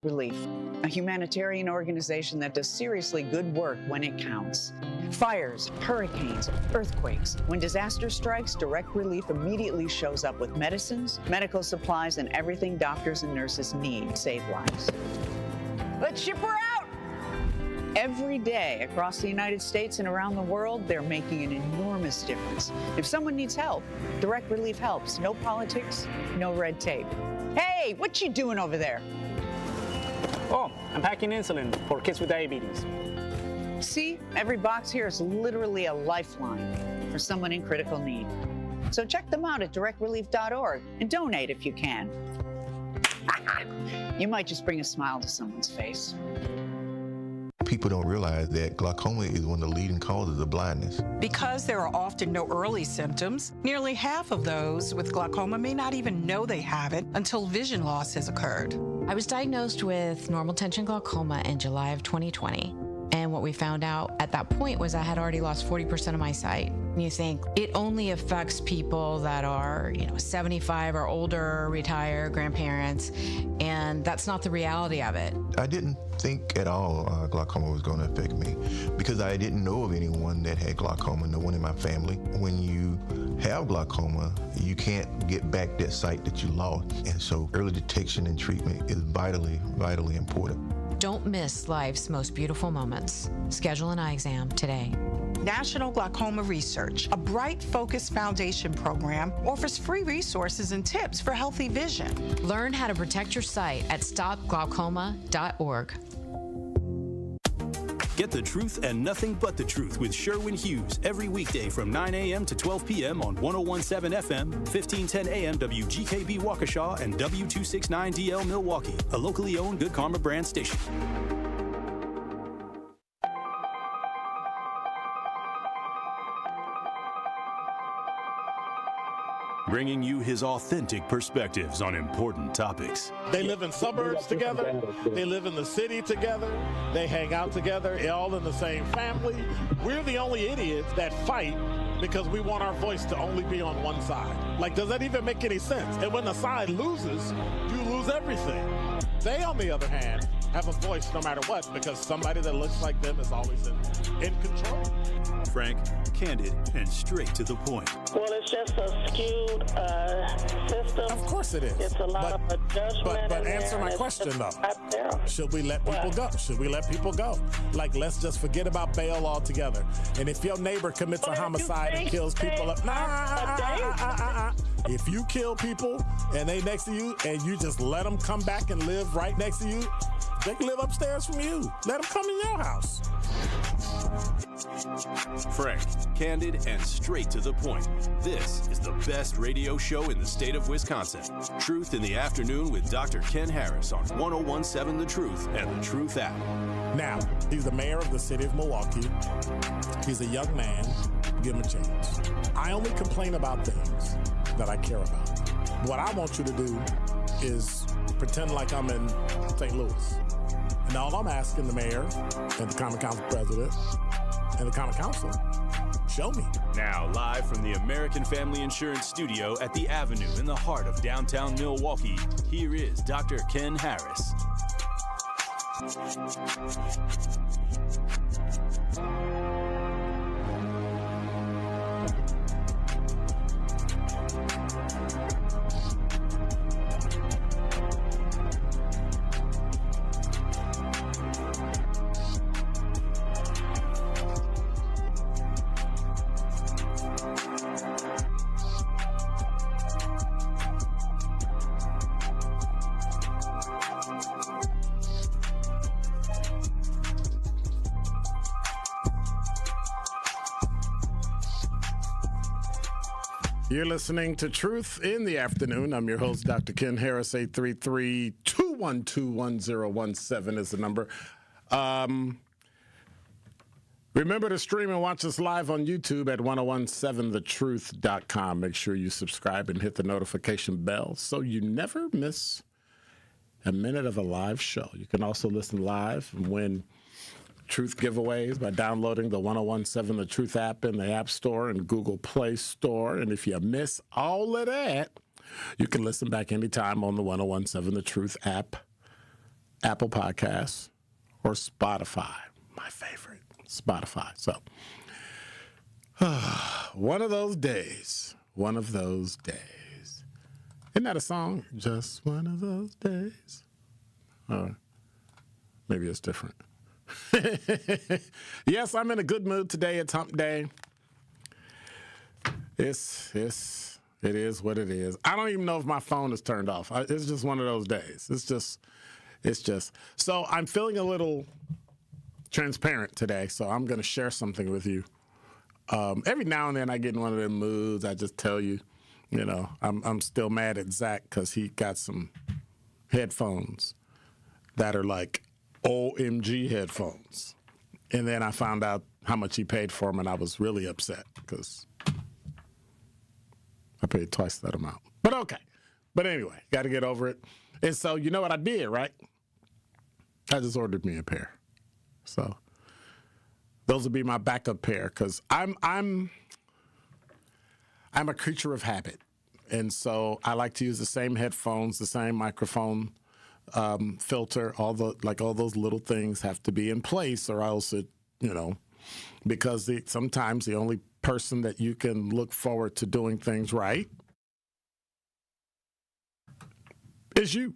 Relief, a humanitarian organization that does seriously good work when it counts. Fires, hurricanes, earthquakes. When disaster strikes, Direct Relief immediately shows up with medicines, medical supplies, and everything doctors and nurses need to save lives. Let's ship her out! Every day across the United States and around the world, they're making an enormous difference. If someone needs help, Direct Relief helps. No politics, no red tape. Hey, what you doing over there? Oh, I'm packing insulin for kids with diabetes. See, every box here is literally a lifeline for someone in critical need. So check them out at directrelief.org and donate if you can. You might just bring a smile to someone's face. People don't realize that glaucoma is one of the leading causes of blindness. Because there are often no early symptoms, nearly half of those with glaucoma may not even know they have it until vision loss has occurred. I was diagnosed with normal tension glaucoma in July of 2020. And what we found out at that point was I had already lost 40% of my sight. You think it only affects people that are, 75 or older, retired, grandparents, and that's not the reality of it. I didn't think at all glaucoma was going to affect me because I didn't know of anyone that had glaucoma, no one in my family. When you have glaucoma, you can't get back that sight that you lost. And so early detection and treatment is vitally, vitally important. Don't miss life's most beautiful moments. Schedule an eye exam today. National Glaucoma Research, a Bright Focus Foundation program, offers free resources and tips for healthy vision. Learn how to protect your sight at stopglaucoma.org. Get the truth and nothing but the truth with Sherwin Hughes every weekday from 9 a.m. to 12 p.m. on 101.7 FM, 1510 a.m. WGKB Waukesha, and W269DL Milwaukee, a locally owned Good Karma brand station. Bringing you his authentic perspectives on important topics. They live in suburbs together. They live in the city together. They hang out together, all in the same family. We're the only idiots that fight because we want our voice to only be on one side. Like, does that even make any sense? And when the side loses, you lose everything. They, on the other hand, have a voice no matter what because somebody that looks like them is always in control. Frank, candid, and straight to the point. Well, it's just a skewed system. Of course it is. It's a lot of judgment. But answer my question, though. Should we let people go? Should we let people go? Like, let's just forget about bail altogether. And if your neighbor commits a homicide and kills people, if you kill people and they next to you and you just let them come back and live right next to you, they can live upstairs from you. Let them come in your house. Frank, candid, and straight to the point. This is the best radio show in the state of Wisconsin. Truth in the Afternoon with Dr. Ken Harris on 101.7 The Truth and The Truth app. Now, he's the mayor of the city of Milwaukee. He's a young man. Give him a chance. I only complain about things that I care about. What I want you to do is pretend like I'm in St. Louis. And all I'm asking the mayor and the Common Council president and the Common Council, show me. Now, live from the American Family Insurance Studio at the Avenue in the heart of downtown Milwaukee, here is Dr. Ken Harris. You're listening to Truth in the Afternoon. I'm your host, Dr. Ken Harris. 833-212-1017 is the number. Remember to stream and watch us live on YouTube at 1017thetruth.com. Make sure you subscribe and hit the notification bell so you never miss a minute of a live show. You can also listen live and win Truth giveaways by downloading the 1017 The Truth app in the App Store and Google Play Store. And if you miss all of that, you can listen back anytime on the 1017 The Truth app Apple Podcasts, or Spotify, my favorite, Spotify. So, one of those days. Isn't that a song? Just one of those days. Or maybe it's different. Yes, I'm in a good mood today. It's hump day. It is what it is. I don't even know if my phone is turned off. It's just one of those days. It's just. So I'm feeling a little transparent today, so I'm going to share something with you. Every now and then I get in one of them moods. I just tell you, I'm still mad at Zach because he got some headphones that are like OMG headphones. And then I found out how much he paid for them, and I was really upset because I paid twice that amount. But okay. But anyway, got to get over it. And so you know what I did, right? I just ordered me a pair. So those would be my backup pair because I'm a creature of habit. And so I like to use the same headphones, the same microphone filter, all those little things have to be in place or else it, because sometimes the only person that you can look forward to doing things right is you.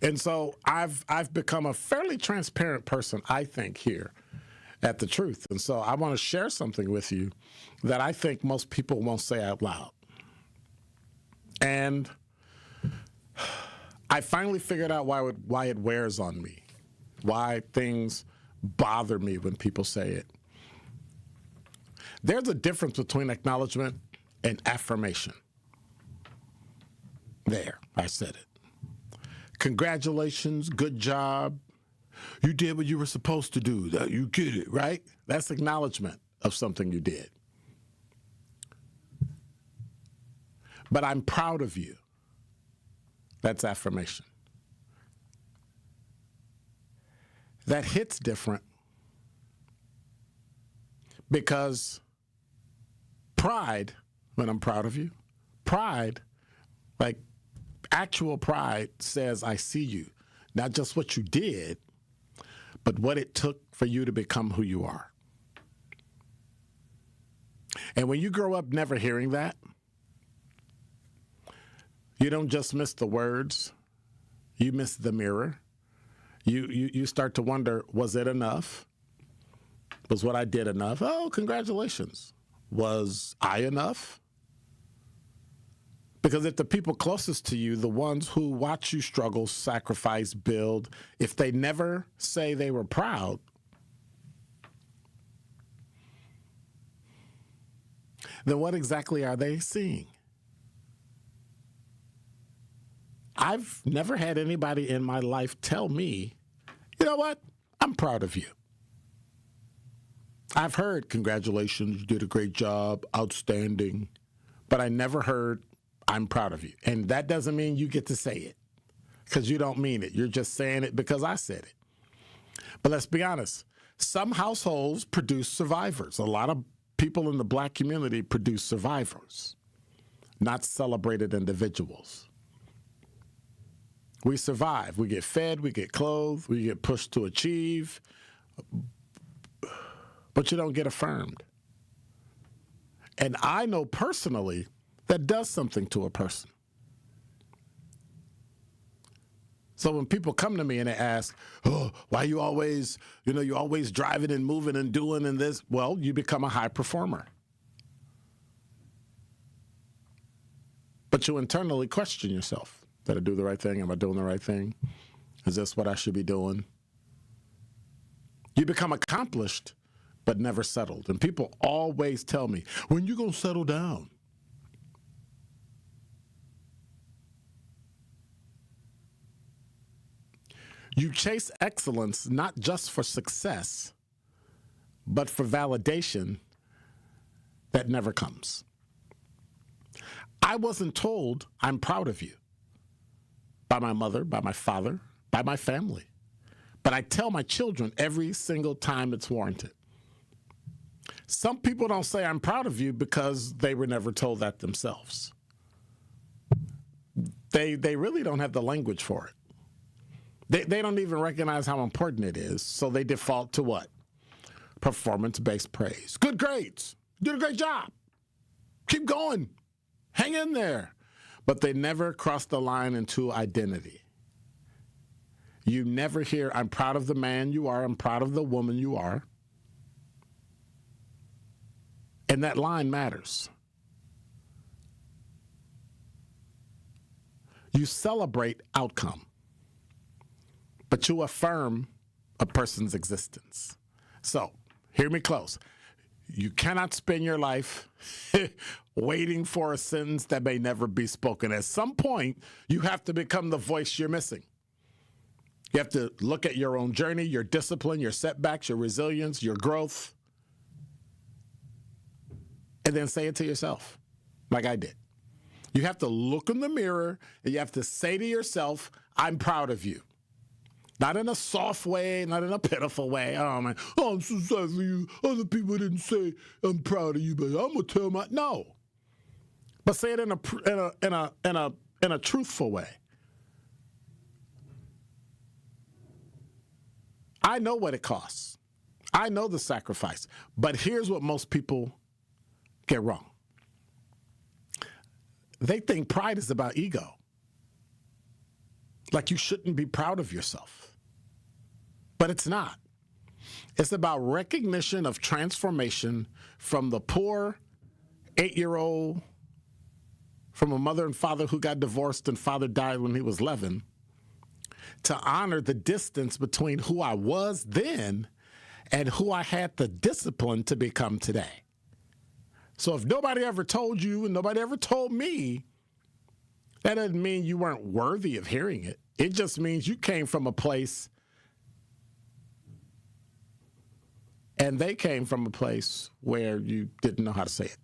And so I've become a fairly transparent person, I think, here at The Truth. And so I want to share something with you that I think most people won't say out loud. And I finally figured out why it wears on me, why things bother me when people say it. There's a difference between acknowledgement and affirmation. There, I said it. Congratulations, good job. You did what you were supposed to do. You get it, right? That's acknowledgement of something you did. But I'm proud of you. That's affirmation. That hits different because pride, when I'm proud of you, pride, like actual pride says, I see you. Not just what you did, but what it took for you to become who you are. And when you grow up never hearing that, you don't just miss the words, you miss the mirror. You start to wonder, was it enough? Was what I did enough? Oh, congratulations. Was I enough? Because if the people closest to you, the ones who watch you struggle, sacrifice, build, if they never say they were proud, then what exactly are they seeing? I've never had anybody in my life tell me, you know what, I'm proud of you. I've heard, congratulations, you did a great job, outstanding, but I never heard, I'm proud of you. And that doesn't mean you get to say it because you don't mean it. You're just saying it because I said it. But let's be honest. Some households produce survivors. A lot of people in the black community produce survivors, not celebrated individuals. We survive. We get fed, we get clothed, we get pushed to achieve, but you don't get affirmed. And I know personally that does something to a person. So when people come to me and they ask, oh, why you always, you always driving and moving and doing and this, well, you become a high performer. But you internally question yourself. Did I do the right thing? Am I doing the right thing? Is this what I should be doing? You become accomplished, but never settled. And people always tell me, when you going to settle down? You chase excellence not just for success, but for validation that never comes. I wasn't told I'm proud of you by my mother, by my father, by my family. But I tell my children every single time it's warranted. Some people don't say I'm proud of you because they were never told that themselves. They really don't have the language for it. They don't even recognize how important it is, so they default to what? Performance-based praise. Good grades. You did a great job. Keep going. Hang in there. But they never cross the line into identity. You never hear, I'm proud of the man you are, I'm proud of the woman you are. And that line matters. You celebrate outcome, but you affirm a person's existence. So, hear me close. You cannot spend your life waiting for a sentence that may never be spoken. At some point, you have to become the voice you're missing. You have to look at your own journey, your discipline, your setbacks, your resilience, your growth, and then say it to yourself, like I did. You have to look in the mirror, and you have to say to yourself, I'm proud of you. Not in a soft way, not in a pitiful way. Oh, man, I'm so sorry for you. Other people didn't say I'm proud of you, but I'm going to tell my... No. But say it in a truthful way. I know what it costs. I know the sacrifice. But here's what most people get wrong. They think pride is about ego. Like you shouldn't be proud of yourself. But it's not. It's about recognition of transformation from the poor 8-year-old from a mother and father who got divorced and father died when he was 11, to honor the distance between who I was then and who I had the discipline to become today. So if nobody ever told you and nobody ever told me, that doesn't mean you weren't worthy of hearing it. It just means you came from a place and they came from a place where you didn't know how to say it.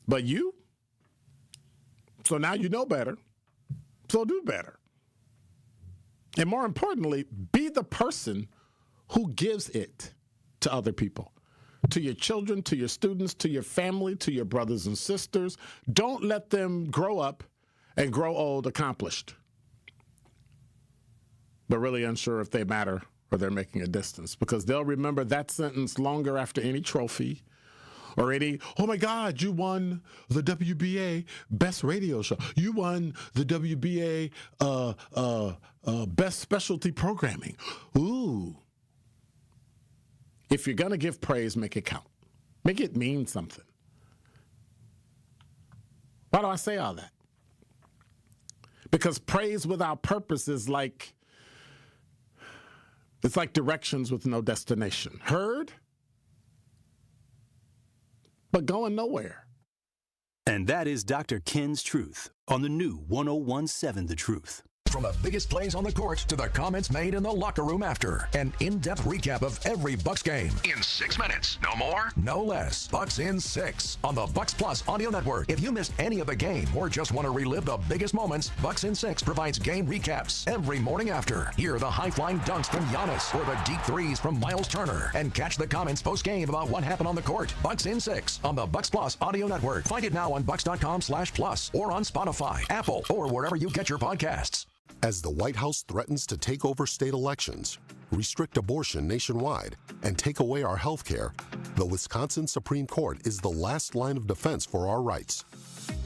But you, so now you know better, so do better. And more importantly, be the person who gives it to other people, to your children, to your students, to your family, to your brothers and sisters. Don't let them grow up and grow old accomplished, but really unsure if they matter or they're making a distance, because they'll remember that sentence longer after any trophy or any, oh my God, you won the WBA Best Radio Show. You won the WBA Best Specialty Programming. Ooh. If you're going to give praise, make it count. Make it mean something. Why do I say all that? Because praise without purpose is like, it's like directions with no destination. Heard, but going nowhere. And that is Dr. Ken's Truth on the new 101.7 The Truth. From the biggest plays on the court to the comments made in the locker room after. An in-depth recap of every Bucks game. In 6 minutes. No more, no less. Bucks in 6 on the Bucks Plus audio network. If you missed any of the game or just want to relive the biggest moments, Bucks in 6 provides game recaps every morning after. Hear the high-flying dunks from Giannis or the deep threes from Miles Turner. And catch the comments post-game about what happened on the court. Bucks in 6 on the Bucks Plus audio network. Find it now on bucks.com/plus or on Spotify, Apple, or wherever you get your podcasts. As the White House threatens to take over state elections, restrict abortion nationwide, and take away our health care, the Wisconsin Supreme Court is the last line of defense for our rights.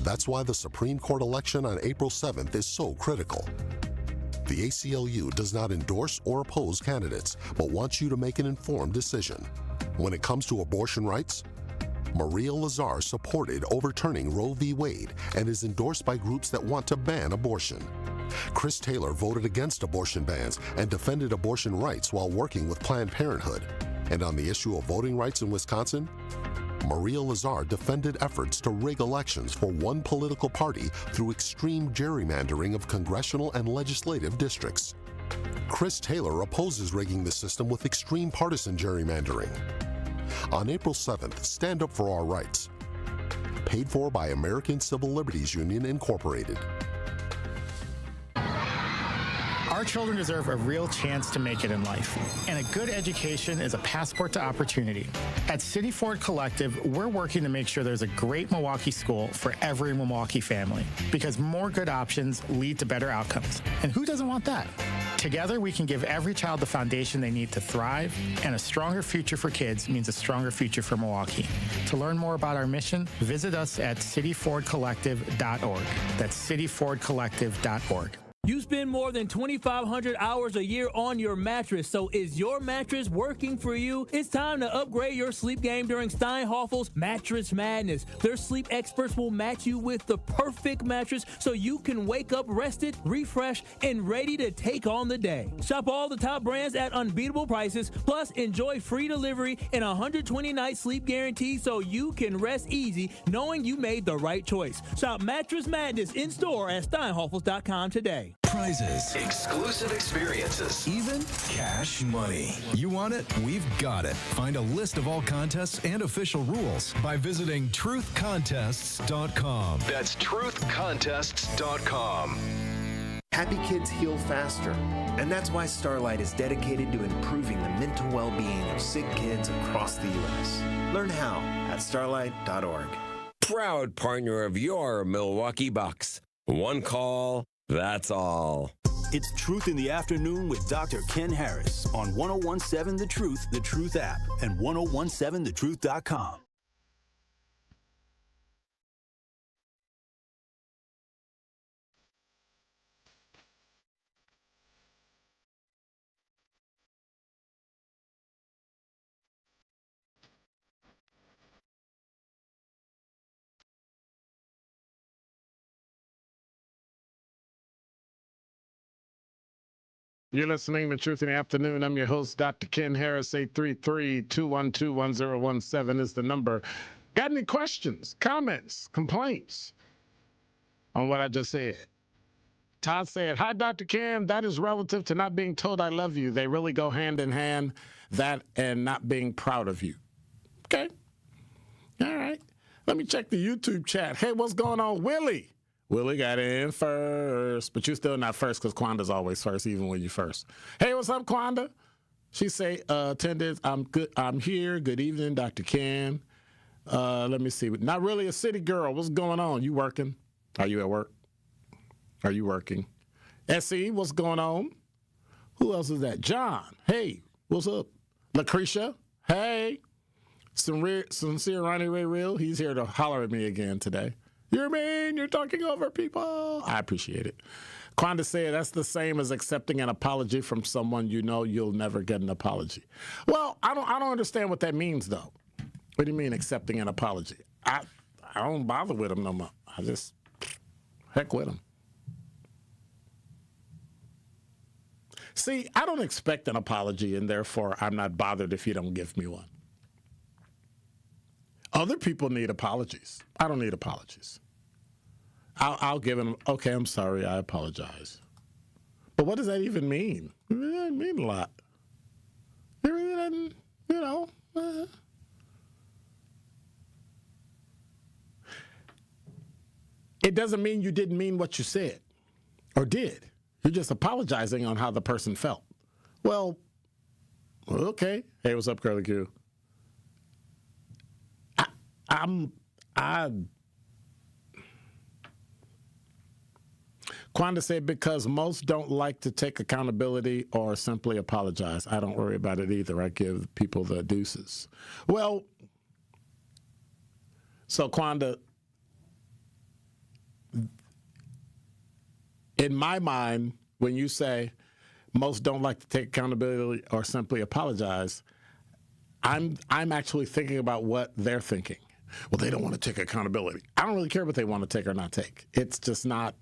That's why the Supreme Court election on April 7th is so critical. The ACLU does not endorse or oppose candidates, but wants you to make an informed decision. When it comes to abortion rights, Maria Lazar supported overturning Roe v. Wade and is endorsed by groups that want to ban abortion. Chris Taylor voted against abortion bans and defended abortion rights while working with Planned Parenthood. And on the issue of voting rights in Wisconsin, Maria Lazar defended efforts to rig elections for one political party through extreme gerrymandering of congressional and legislative districts. Chris Taylor opposes rigging the system with extreme partisan gerrymandering. On April 7th, stand up for our rights. Paid for by American Civil Liberties Union, Incorporated. Our children deserve a real chance to make it in life, and a good education is a passport to opportunity. At City Ford Collective, we're working to make sure there's a great Milwaukee school for every Milwaukee family, because more good options lead to better outcomes. And who doesn't want that? Together, we can give every child the foundation they need to thrive, and a stronger future for kids means a stronger future for Milwaukee. To learn more about our mission, visit us at cityfordcollective.org. That's cityfordcollective.org. You spend more than 2,500 hours a year on your mattress, so is your mattress working for you? It's time to upgrade your sleep game during Steinhoffel's Mattress Madness. Their sleep experts will match you with the perfect mattress so you can wake up rested, refreshed, and ready to take on the day. Shop all the top brands at unbeatable prices, plus enjoy free delivery and a 120-night sleep guarantee so you can rest easy knowing you made the right choice. Shop Mattress Madness in store at steinhoffels.com today. Prizes, exclusive experiences, even cash money. You want it? We've got it. Find a list of all contests and official rules by visiting truthcontests.com. That's truthcontests.com. Happy kids heal faster, and that's why Starlight is dedicated to improving the mental well-being of sick kids across the U.S. Learn how at starlight.org. Proud partner of your Milwaukee Bucks. One call, that's all. It's Truth in the Afternoon with Dr. Ken Harris on 1017 The Truth app, and 1017thetruth.com. You're listening to Truth in the Afternoon. I'm your host, Dr. Ken Harris. 833-212-1017 is the number. Got any questions, comments, complaints on what I just said? Todd said, hi, Dr. Ken. That is relative to not being told I love you. They really go hand in hand, that and not being proud of you. Okay. All right. Let me check the YouTube chat. Hey, what's going on, Willie? Willie got in first, but you're still not first because Quanda's always first, even when you're first. Hey, what's up, Quanda? She say, attendance, I'm good. I'm here. Good evening, Dr. Ken. Let me see. Not really a city girl. What's going on? You working? Are you at work? Are you working? SE, what's going on? Who else is that? John. Hey, what's up? Lucretia. Hey. Sincere Ronnie Ray Real. He's here to holler at me again today. You're mean. You're talking over people. I appreciate it. Quanda said that's the same as accepting an apology from someone you know you'll never get an apology. Well, I don't understand what that means, though. What do you mean accepting an apology? I don't bother with them no more. I just heck with them. See, I don't expect an apology, and therefore I'm not bothered if you don't give me one. Other people need apologies. I don't need apologies. I'll give them, okay, I'm sorry, I apologize. But what does that even mean? It really doesn't mean a lot. It really doesn't, you know. It doesn't mean you didn't mean what you said or did. You're just apologizing on how the person felt. Well, okay. Hey, what's up, Curly Q? Quanda said, because most don't like to take accountability or simply apologize. I don't worry about it either. I give people the deuces. Well, so Quanda, in my mind, when you say most don't like to take accountability or simply apologize, I'm actually thinking about what they're thinking. Well, they don't want to take accountability. I don't really care what they want to take or not take. It's just not,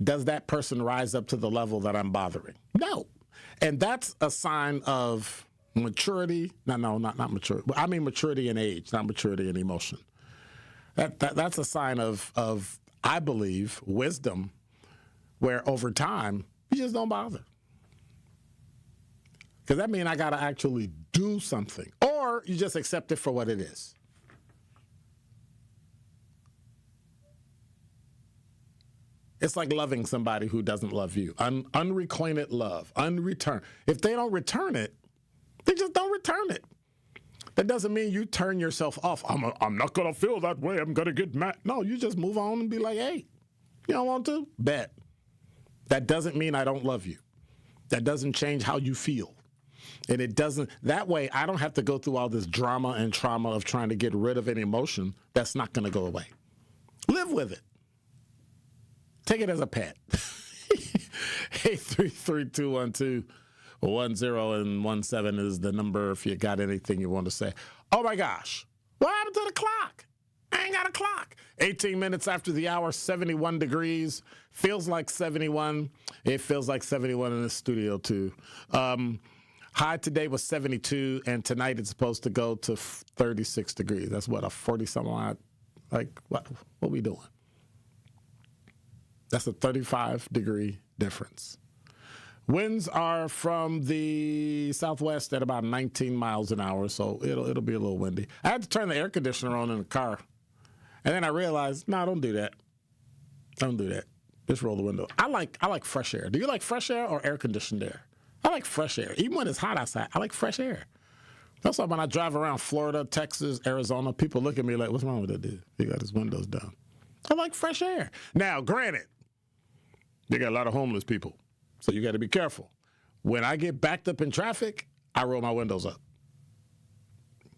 does that person rise up to the level that I'm bothering? No. And that's a sign of maturity. Not maturity. I mean maturity in age, not maturity in emotion. That's a sign of, I believe, wisdom, where over time, you just don't bother. Because that means I got to actually do something. Or you just accept it for what it is. It's like loving somebody who doesn't love you. Unrequited love, unreturned. If they don't return it, they just don't return it. That doesn't mean you turn yourself off. I'm not going to feel that way. I'm going to get mad. No, you just move on and be like, hey, you don't want to? Bet. That doesn't mean I don't love you. That doesn't change how you feel. And it doesn't, that way I don't have to go through all this drama and trauma of trying to get rid of an emotion that's not going to go away. Live with it. Take it as a pet. 833-212-1017 is the number if you got anything you want to say. Oh my gosh, what happened to the clock? I ain't got a clock. 18 minutes after the hour, 71 degrees. Feels like 71. It feels like 71 in the studio too. High today was 72, and tonight it's supposed to go to 36 degrees. That's what, a 40-something, like, what we doing? That's a 35-degree difference. Winds are from the southwest at about 19 miles an hour, so it'll be a little windy. I had to turn the air conditioner on in the car, and then I realized, no, don't do that. Don't do that. Just roll the window. I like fresh air. Do you like fresh air or air-conditioned air? I like fresh air. Even when it's hot outside, I like fresh air. That's why when I drive around Florida, Texas, Arizona, people look at me like, what's wrong with that dude? He got his windows down. I like fresh air. Now, granted, you got a lot of homeless people, so you got to be careful. When I get backed up in traffic, I roll my windows up.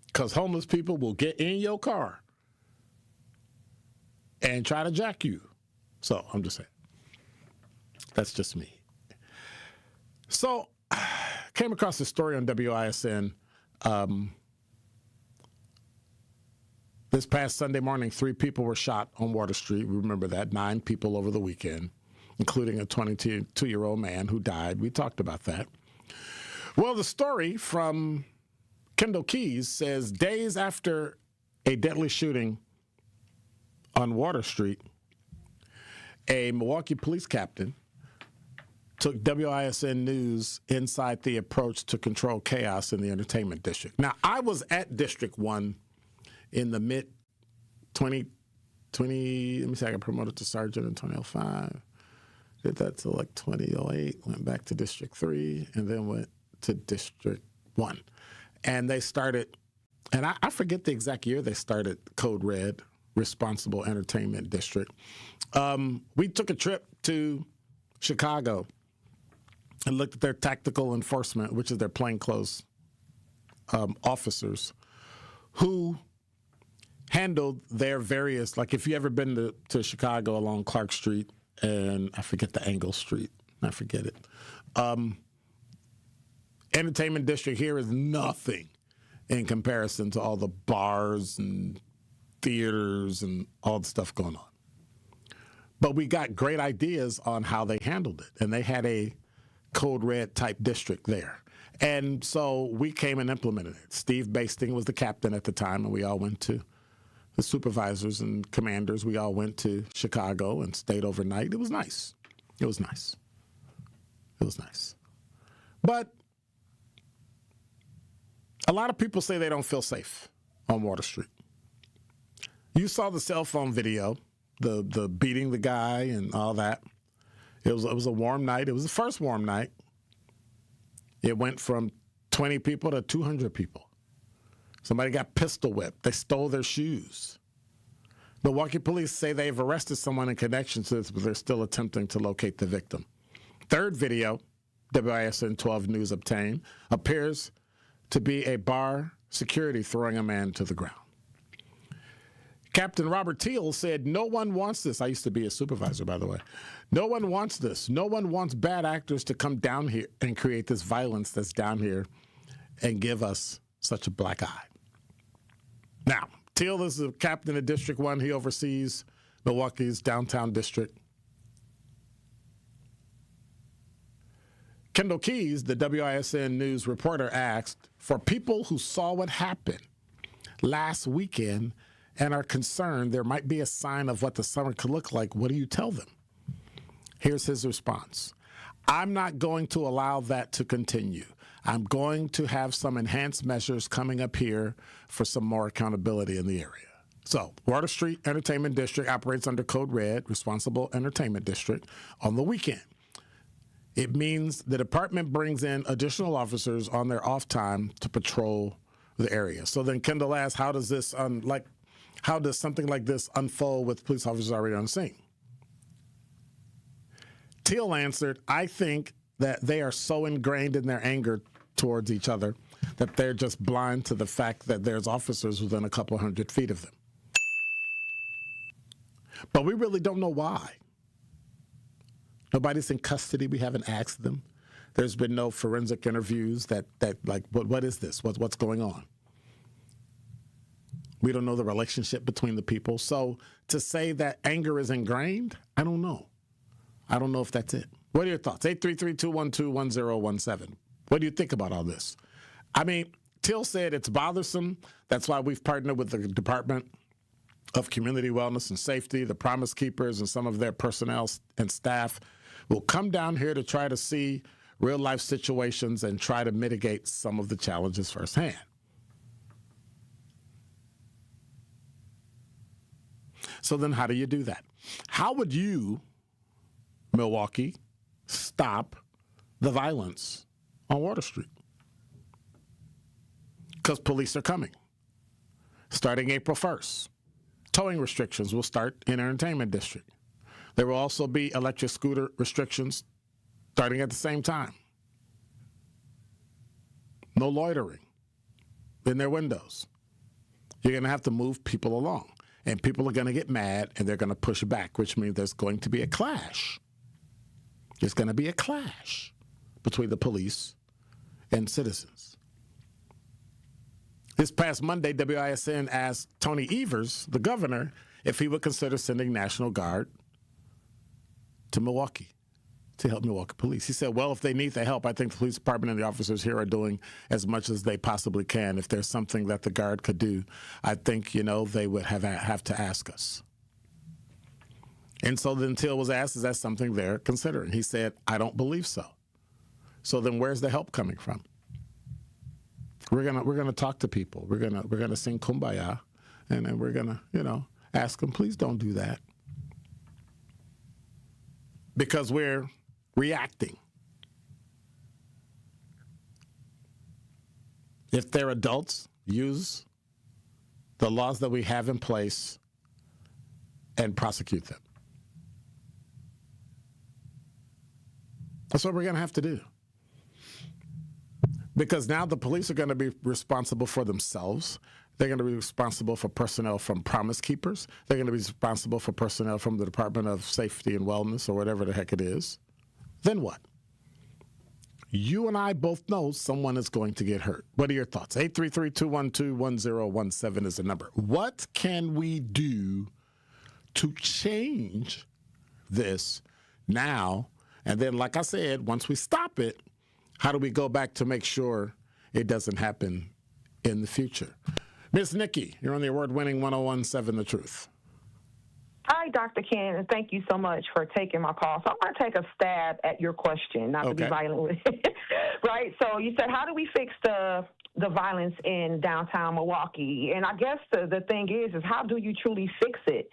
Because homeless people will get in your car and try to jack you. So, I'm just saying. That's just me. So, came across this story on WISN. This past Sunday morning, 3 people were shot on Water Street. Remember that, 9 people over the weekend, including a 22-year-old man who died. We talked about that. Well, the story from Kendall Keys says days after a deadly shooting on Water Street, a Milwaukee police captain took WISN News inside the approach to control chaos in the entertainment district. Now, I was at District 1 in the mid-2020, let me say I got promoted to sergeant in 2005. Did that till like 2008, went back to District 3, and then went to District 1. And they started, and I forget the exact year they started Code Red, Responsible Entertainment District. We took a trip to Chicago and looked at their tactical enforcement, which is their plainclothes officers, who handled their various, like if you ever been to Chicago along Clark Street, and I forget the Angle Street, I forget it. Entertainment district here is nothing in comparison to all the bars and theaters and all the stuff going on. But we got great ideas on how they handled it, and they had a Code Red type district there. And so we came and implemented it. Steve Basting was the captain at the time, and we all went to the supervisors and commanders. We all went to Chicago and stayed overnight. It was nice. It was nice. It was nice. But a lot of people say they don't feel safe on Water Street. You saw the cell phone video, the beating the guy and all that. It was a warm night. It was the first warm night. It went from 20 people to 200 people. Somebody got pistol whipped. They stole their shoes. Milwaukee police say they've arrested someone in connection to this, but they're still attempting to locate the victim. Third video, WISN 12 News obtained, appears to be a bar security throwing a man to the ground. Captain Robert Teal said, no one wants this. I used to be a supervisor, by the way. No one wants this. No one wants bad actors to come down here and create this violence that's down here and give us such a black eye. Now, Teal is the captain of District 1. He oversees Milwaukee's downtown district. Kendall Keys, the WISN News reporter, asked, for people who saw what happened last weekend and are concerned there might be a sign of what the summer could look like, what do you tell them? Here's his response. I'm not going to allow that to continue. I'm going to have some enhanced measures coming up here for some more accountability in the area. So, Water Street Entertainment District operates under Code Red, Responsible Entertainment District, on the weekend. It means the department brings in additional officers on their off time to patrol the area. So then Kendall asks, how does something like this unfold with police officers already on the scene? Teal answered, I think that they are so ingrained in their anger towards each other that they're just blind to the fact that there's officers within a couple hundred feet of them. But we really don't know why. Nobody's in custody. We haven't asked them. There's been no forensic interviews that like, what is this? What's going on? We don't know the relationship between the people. So to say that anger is ingrained, I don't know. I don't know if that's it. What are your thoughts? 833-212-1017. What do you think about all this? I mean, Till said it's bothersome. That's why we've partnered with the Department of Community Wellness and Safety, the Promise Keepers, and some of their personnel and staff will come down here to try to see real-life situations and try to mitigate some of the challenges firsthand. So then how do you do that? How would you, Milwaukee, stop the violence on Water Street? Because police are coming. Starting April 1st, towing restrictions will start in Entertainment District. There will also be electric scooter restrictions starting at the same time. No loitering in their windows. You're going to have to move people along. And people are going to get mad, and they're going to push back, which means there's going to be a clash. There's going to be a clash between the police and citizens. This past Monday, WISN asked Tony Evers, the governor, if he would consider sending National Guard to Milwaukee to help Milwaukee police. He said, well, if they need the help, I think the police department and the officers here are doing as much as they possibly can. If there's something that the Guard could do, I think, they would have to ask us. And so then Till was asked, is that something they're considering? He said, I don't believe so. So then where's the help coming from? We're gonna talk to people. We're gonna sing Kumbaya, and then we're gonna, ask them, please don't do that. Because we're reacting. If they're adults, use the laws that we have in place and prosecute them. That's what we're going to have to do. Because now the police are going to be responsible for themselves. They're going to be responsible for personnel from Promise Keepers. They're going to be responsible for personnel from the Department of Safety and Wellness or whatever the heck it is. Then what? You and I both know someone is going to get hurt. What are your thoughts? 833-212-1017 is the number. What can we do to change this now? And then, like I said, once we stop it, how do we go back to make sure it doesn't happen in the future? Miss Nikki, you're on the award-winning 1017 The Truth. Hi, Dr. Ken, and thank you so much for taking my call. So I want to take a stab at your question, not to be violent with it. Right? So you said, how do we fix the violence in downtown Milwaukee? And I guess the thing is how do you truly fix it?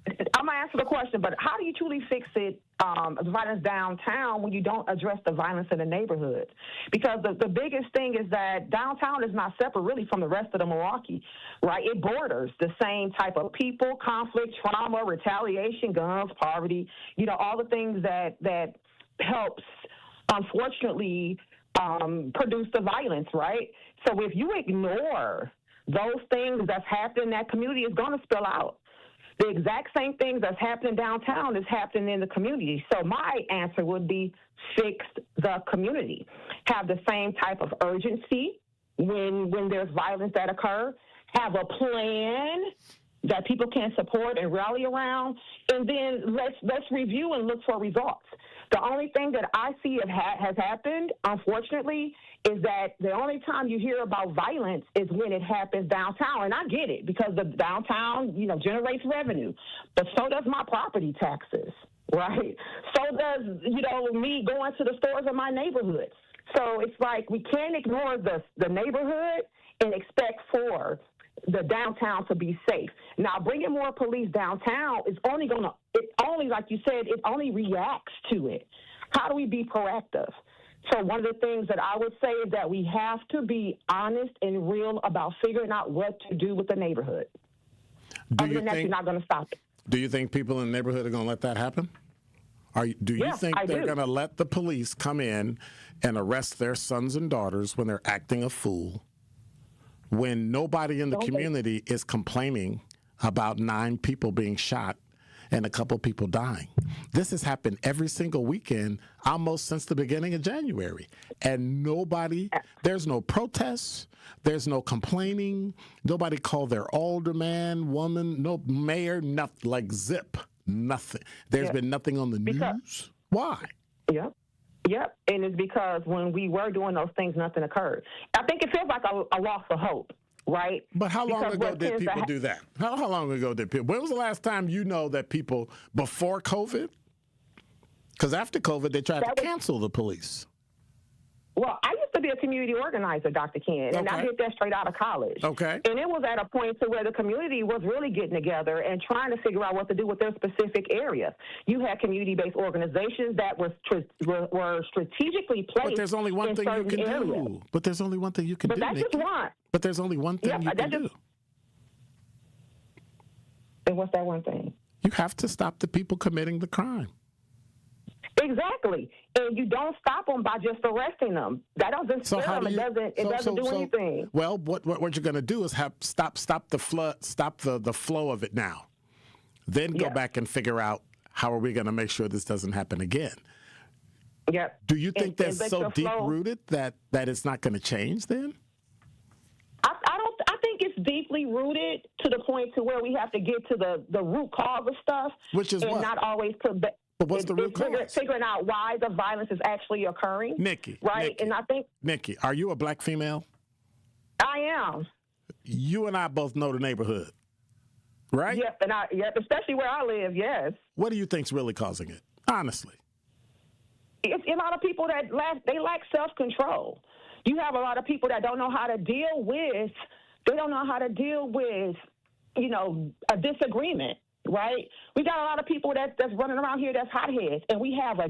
I'm going to answer the question, but how do you truly fix it, the violence downtown, when you don't address the violence in the neighborhoods? Because the biggest thing is that downtown is not separate really from the rest of the Milwaukee, right? It borders the same type of people, conflict, trauma, retaliation, guns, poverty, all the things that helps, unfortunately, produce the violence, right? So if you ignore those things that's happening in that community, it's going to spill out. The exact same things that's happening downtown is happening in the community. So my answer would be fix the community. Have the same type of urgency when there's violence that occurs. Have a plan that people can support and rally around. And then let's review and look for results. The only thing that I see has happened, unfortunately, is that the only time you hear about violence is when it happens downtown. And I get it, because the downtown, generates revenue. But so does my property taxes, right? So does, me going to the stores in my neighborhood. So it's like we can't ignore the neighborhood and expect for the downtown to be safe. Now, bringing more police downtown is only like you said, it only reacts to it. How do we be proactive? So one of the things that I would say is that we have to be honest and real about figuring out what to do with the neighborhood. Other than that, you're not going to stop it. Do you think people in the neighborhood are going to let that happen? Do you think they're going to let the police come in and arrest their sons and daughters when they're acting a fool, when nobody in the community is complaining about 9 people being shot and a couple people dying? This has happened every single weekend almost since the beginning of January. And there's no protests, there's no complaining, nobody called their alderman, woman, no mayor, nothing, like zip, nothing. There's been nothing on the news. Why? Yep, and it's because when we were doing those things, nothing occurred. I think it feels like a loss of hope, right? But how long ago did people do that? How long ago did people? When was the last time you know that people, before COVID? Because after COVID, they tried to cancel the police. Well, I used to be a community organizer, Dr. Ken, and I did that straight out of college. Okay. And it was at a point to where the community was really getting together and trying to figure out what to do with their specific areas. You had community-based organizations that were strategically placed. But there's only one thing you can do. But there's only one thing you can do. But that's just one. But there's only one thing you can do. And what's that one thing? You have to stop the people committing the crime. Exactly. And you don't stop them by just arresting them. That doesn't scare them. It doesn't do anything. Well, what you're going to do is stop the flow of it now. Then go back and figure out how are we going to make sure this doesn't happen again. Yep. Do you think that's so deep-rooted that it's not going to change then? I think it's deeply rooted to the point to where we have to get to the root cause of stuff. Which is what? Not always put back. But what's the root cause? Figuring out why the violence is actually occurring. Nikki. And I think. Nikki, are you a black female? I am. You and I both know the neighborhood, right? Yep, especially where I live, yes. What do you think's really causing it, honestly? It's a lot of people that lack self-control. You have a lot of people that don't know how to deal with, a disagreement. Right? We got a lot of people that's running around here that's hotheads, and we have I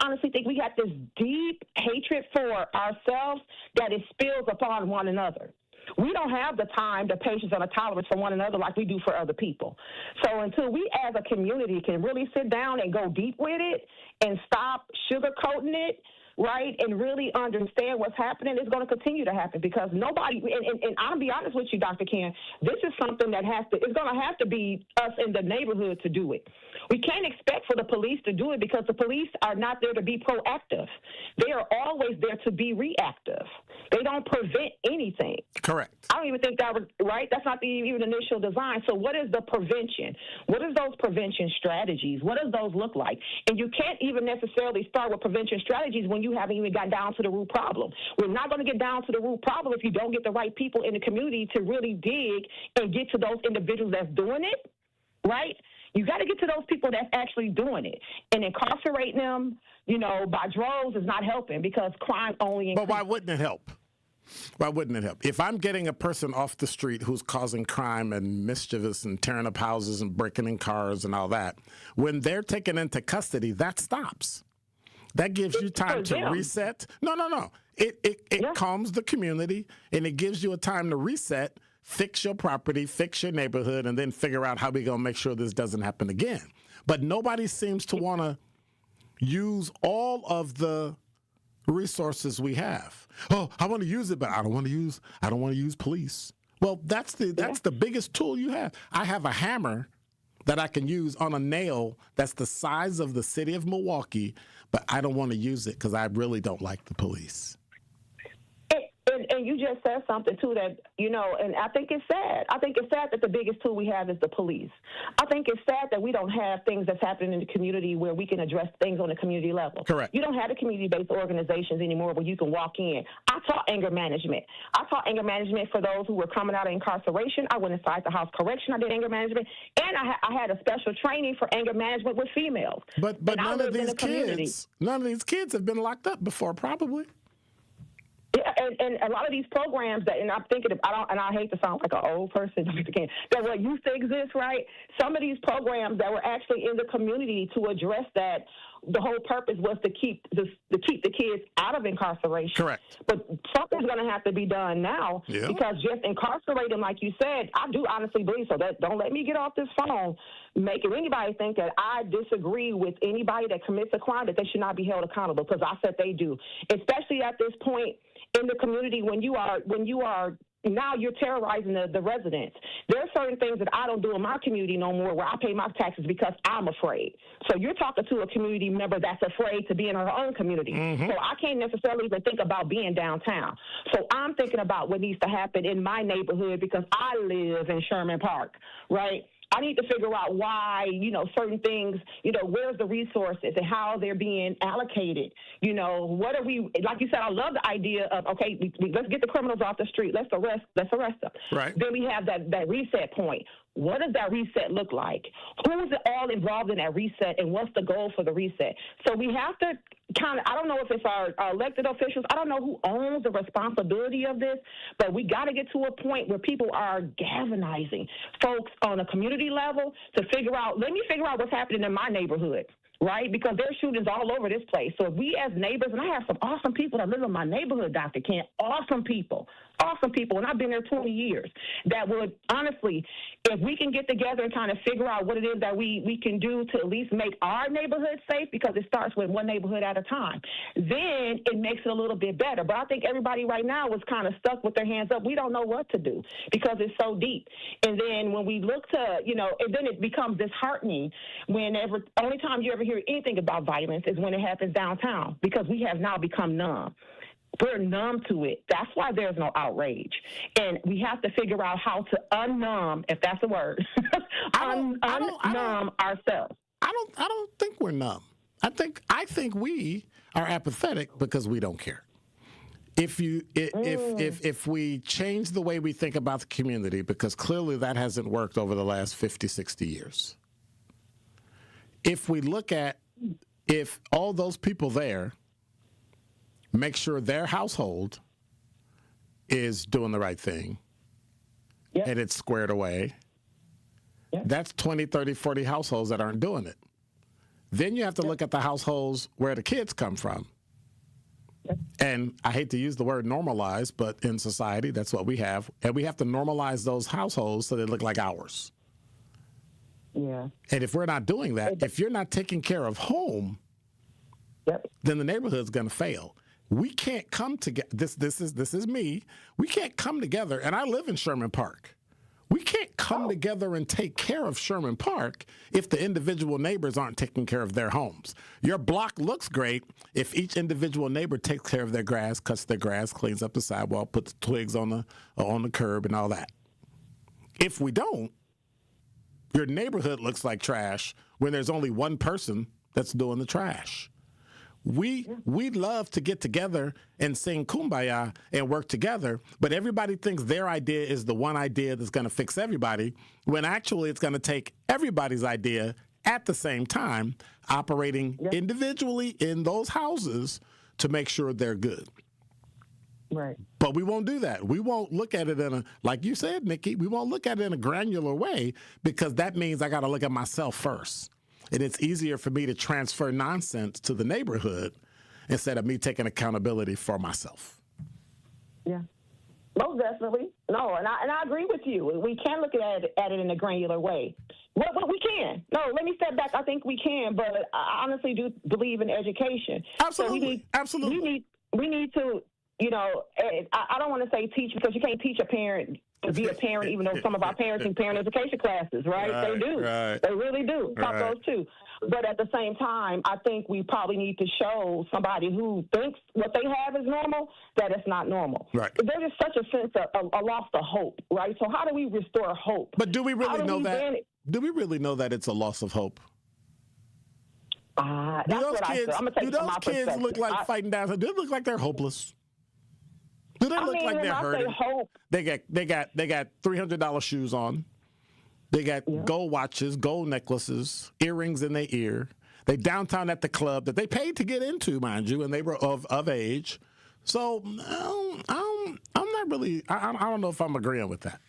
honestly think we got this deep hatred for ourselves that it spills upon one another. We don't have the time, the patience, and the tolerance for one another like we do for other people. So until we as a community can really sit down and go deep with it and stop sugarcoating it, right, and really understand what's happening, it's going to continue to happen because nobody, and I'll be honest with you, Dr. Ken, this is something that it's going to have to be us in the neighborhood to do it. We can't expect for the police to do it because the police are not there to be proactive. They are always there to be reactive. They don't prevent anything. Correct. I don't even think that was right. That's not the even initial design. So what is the prevention? What is those prevention strategies? What does those look like? And you can't even necessarily start with prevention strategies when you haven't even got down to the root problem. We're not going to get down to the root problem if you don't get the right people in the community to really dig and get to those individuals that's doing it, right? You got to get to those people that's actually doing it. And incarcerating them, by droves is not helping because crime only increases. But why wouldn't it help? Why wouldn't it help? If I'm getting a person off the street who's causing crime and mischievous and tearing up houses and breaking in cars and all that, when they're taken into custody, that stops. That gives you time to reset. No. It calms the community, and it gives you a time to reset, fix your property, fix your neighborhood, and then figure out how we're going to make sure this doesn't happen again. But nobody seems to want to use all of the resources we have. Oh, I want to use it, but I don't want to use police. Well, that's the biggest tool you have. I have a hammer that I can use on a nail that's the size of the city of Milwaukee, but I don't want to use it because I really don't like the police. And you just said something, too, that, and I think it's sad. I think it's sad that the biggest tool we have is the police. I think it's sad that we don't have things that's happening in the community where we can address things on the community level. Correct. You don't have the community-based organizations anymore where you can walk in. I taught anger management. I taught anger management for those who were coming out of incarceration. I went inside the house correction. I did anger management. And I had a special training for anger management with females. But none of these kids have been locked up before, probably. Yeah, and a lot of these programs and I'm thinking, I hate to sound like an old person, that what used to exist, right? Some of these programs that were actually in the community to address that, the whole purpose was to keep the kids out of incarceration. Correct. But something's going to have to be done now because just incarcerating, like you said, I do honestly believe so. That don't let me get off this phone making anybody think that I disagree with anybody that commits a crime, that they should not be held accountable, because I said they do, especially at this point in the community when you are now you're terrorizing the residents. There are certain things that I don't do in my community no more where I pay my taxes because I'm afraid. So you're talking to a community member that's afraid to be in her own community. So I can't necessarily even think about being downtown. So I'm thinking about what needs to happen in my neighborhood because I live in Sherman Park, right? I need to figure out why, certain things, where's the resources and how they're being allocated. What are we, like you said, I love the idea of, okay, let's get the criminals off the street. Let's arrest them. Right. Then we have that reset point. What does that reset look like? Who is all involved in that reset, and what's the goal for the reset? So we have to I don't know if it's our elected officials. I don't know who owns the responsibility of this, but we got to get to a point where people are galvanizing folks on a community level to figure out, let me figure out what's happening in my neighborhood. Right? Because there's shootings all over this place. So if we as neighbors, and I have some awesome people that live in my neighborhood, Dr. Kent, awesome people, and I've been there 20 years, that would, honestly, if we can get together and kind of figure out what it is that we can do to at least make our neighborhood safe, because it starts with one neighborhood at a time, then it makes it a little bit better. But I think everybody right now is kind of stuck with their hands up. We don't know what to do because it's so deep. And then when we look to, and then it becomes disheartening whenever, only time you ever hear anything about violence is when it happens downtown, because we have now become numb. We're numb to it. That's why there's no outrage. And we have to figure out how to unnumb, if that's a word, unnumb ourselves. I don't think we're numb. I think we are apathetic because we don't care. If we change the way we think about the community, because clearly that hasn't worked over the last 50, 60 years. If we look at if all those people there make sure their household is doing the right thing and it's squared away, that's 20, 30, 40 households that aren't doing it. Then you have to look at the households where the kids come from. And I hate to use the word normalize, but in society, that's what we have. And we have to normalize those households so they look like ours. Yeah. And if we're not doing that, if you're not taking care of home, then the neighborhood's going to fail. We can't come together. This is me. We can't come together. And I live in Sherman Park. We can't come together and take care of Sherman Park if the individual neighbors aren't taking care of their homes. Your block looks great if each individual neighbor takes care of their grass, cuts their grass, cleans up the sidewalk, puts twigs on the curb and all that. If we don't, your neighborhood looks like trash when there's only one person that's doing the trash. We love to get together and sing Kumbaya and work together, but everybody thinks their idea is the one idea that's going to fix everybody, when actually it's going to take everybody's idea at the same time, operating individually in those houses to make sure they're good. Right. But we won't do that. We won't look at it like you said, Nikki, we won't look at it in a granular way, because that means I got to look at myself first. And it's easier for me to transfer nonsense to the neighborhood instead of me taking accountability for myself. Yeah, most definitely. No, and I agree with you. We can look at it in a granular way. Well, we can. No, let me step back. I think we can, but I honestly do believe in education. Absolutely. So we need to, I don't want to say teach, because you can't teach a parent to be a parent, even though some of our parents in parent education classes, right? They do. Right. They really do. Talk those too. But at the same time, I think we probably need to show somebody who thinks what they have is normal that it's not normal. Right. There is such a sense of a loss of hope, right? So how do we restore hope? But do we really know that? Do we really know that it's a loss of hope? That's what I feel. I'm gonna take do those kids look like fighting down? Do they look like they're hopeless? Do they look like they're hurting? They got $300 shoes on. They got gold watches, gold necklaces, earrings in their ear. They downtown at the club that they paid to get into, mind you, and they were of age. So I'm not really. I don't know if I'm agreeing with that.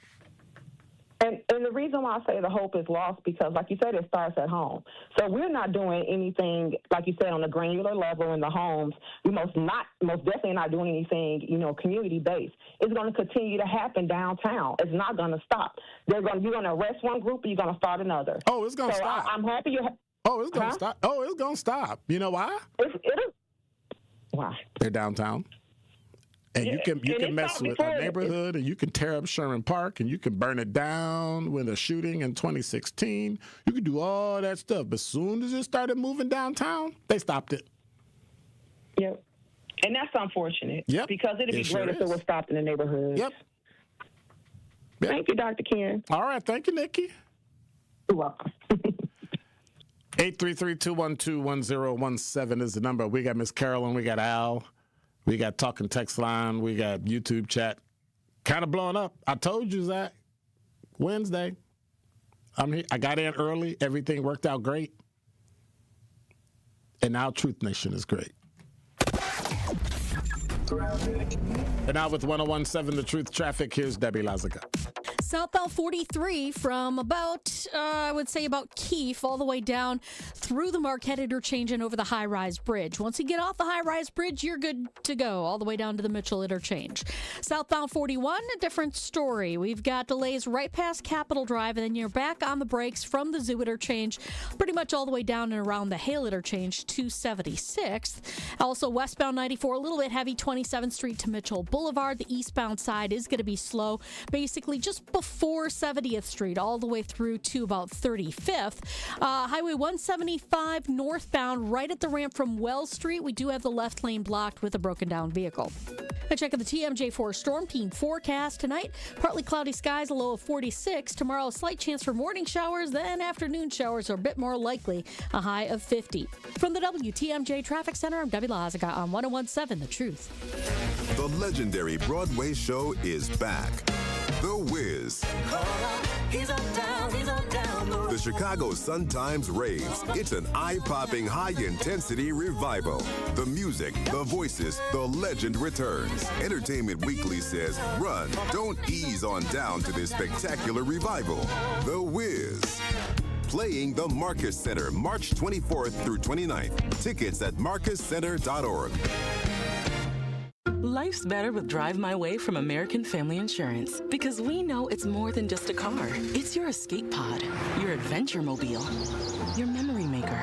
And the reason why I say the hope is lost because, like you said, it starts at home. So we're not doing anything, like you said, on a granular level in the homes. We most definitely not doing anything, community based. It's going to continue to happen downtown. It's not going to stop. You're going to arrest one group, and you're going to start another. Oh, it's going to stop. I'm happy you. Oh, it's going to stop. Oh, it's going to stop. You know why? It is. Why? They're downtown. And you can mess with a neighborhood, and you can tear up Sherman Park, and you can burn it down with a shooting in 2016. You can do all that stuff. But as soon as it started moving downtown, they stopped it. Yep. And that's unfortunate. Yep. Because it'd be great if it was stopped in the neighborhood. Yep. Thank you, Dr. Ken. All right. Thank you, Nikki. You're welcome. 833-212-1017 is the number. We got Miss Carolyn. We got Al. We got talking text line. We got YouTube chat. Kind of blowing up. I told you, Zach. Wednesday. I'm here. I got in early. Everything worked out great. And now Truth Nation is great. And now with 101.7 The Truth Traffic, here's Debbie Lazaga. Southbound 43 from about Keefe all the way down through the Marquette interchange and over the high-rise bridge. Once you get off the high-rise bridge, you're good to go all the way down to the Mitchell interchange. Southbound 41, a different story. We've got delays right past Capitol Drive, and then you're back on the brakes from the Zoo interchange, pretty much all the way down and around the Hale interchange to 76th. Also, westbound 94, a little bit heavy, 27th Street to Mitchell Boulevard. The eastbound side is going to be slow, basically just before 70th Street all the way through to about 35th. Highway 175 northbound right at the ramp from Wells Street. We do have the left lane blocked with a broken down vehicle. And check out the TMJ4 Storm Team forecast tonight. Partly cloudy skies, a low of 46. Tomorrow, a slight chance for morning showers, then afternoon showers are a bit more likely, a high of 50. From the WTMJ Traffic Center, I'm Debbie Lazaga on 101.7 The Truth. The legendary Broadway show is back. The Wiz. The Chicago Sun-Times raves. It's an eye-popping, high-intensity revival. The music, the voices, the legend returns. Entertainment Weekly says, run, don't ease on down to this spectacular revival. The Wiz. Playing the Marcus Center, March 24th through 29th. Tickets at marcuscenter.org. Life's better with Drive My Way from American Family Insurance because we know it's more than just a car. It's your escape pod, your adventure mobile, your memory maker.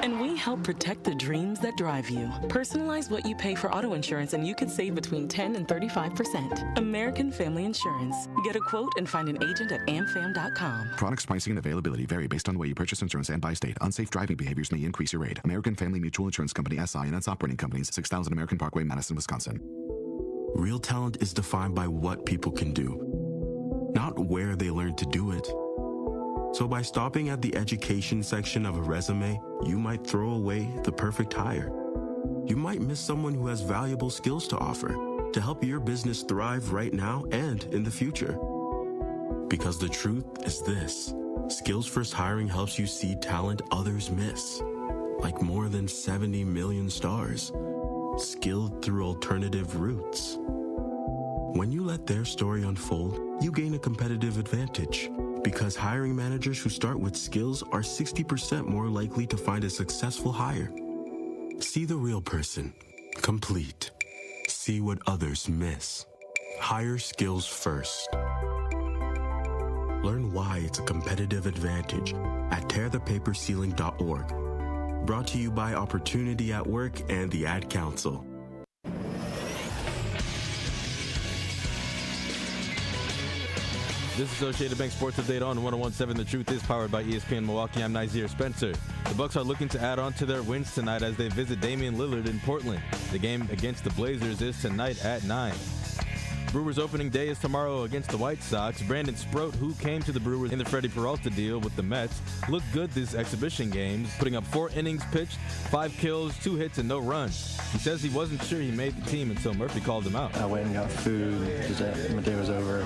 And we help protect the dreams that drive you. Personalize what you pay for auto insurance and you can save between 10 and 35%. American Family Insurance. Get a quote and find an agent at amfam.com. Products, pricing, and availability vary based on the way you purchase insurance and by state. Unsafe driving behaviors may increase your rate. American Family Mutual Insurance Company, SI, and its operating companies, 6000 American Parkway, Madison, Wisconsin. Real talent is defined by what people can do, not where they learn to do it. So by stopping at the education section of a resume, you might throw away the perfect hire. You might miss someone who has valuable skills to offer to help your business thrive right now and in the future. Because the truth is this: Skills First Hiring helps you see talent others miss, like more than 70 million stars, skilled through alternative routes. When you let their story unfold, you gain a competitive advantage because hiring managers who start with skills are 60% more likely to find a successful hire. See the real person, complete. See what others miss. Hire skills first. Learn why it's a competitive advantage at tearthepaperceiling.org. Brought to you by Opportunity at Work and the Ad Council. This is Associated Bank Sports Update on 101.7 The Truth is powered by ESPN Milwaukee. I'm Nazir Spencer. The Bucks are looking to add on to their wins tonight as they visit Damian Lillard in Portland. The game against the Blazers is tonight at 9. Brewers opening day is tomorrow against the White Sox. Brandon Sproat, who came to the Brewers in the Freddie Peralta deal with the Mets, looked good this exhibition games, putting up 4 innings pitched, 5 kills, 2 hits, and no runs. He says he wasn't sure he made the team until Murphy called him out. I went and got food because my day was over.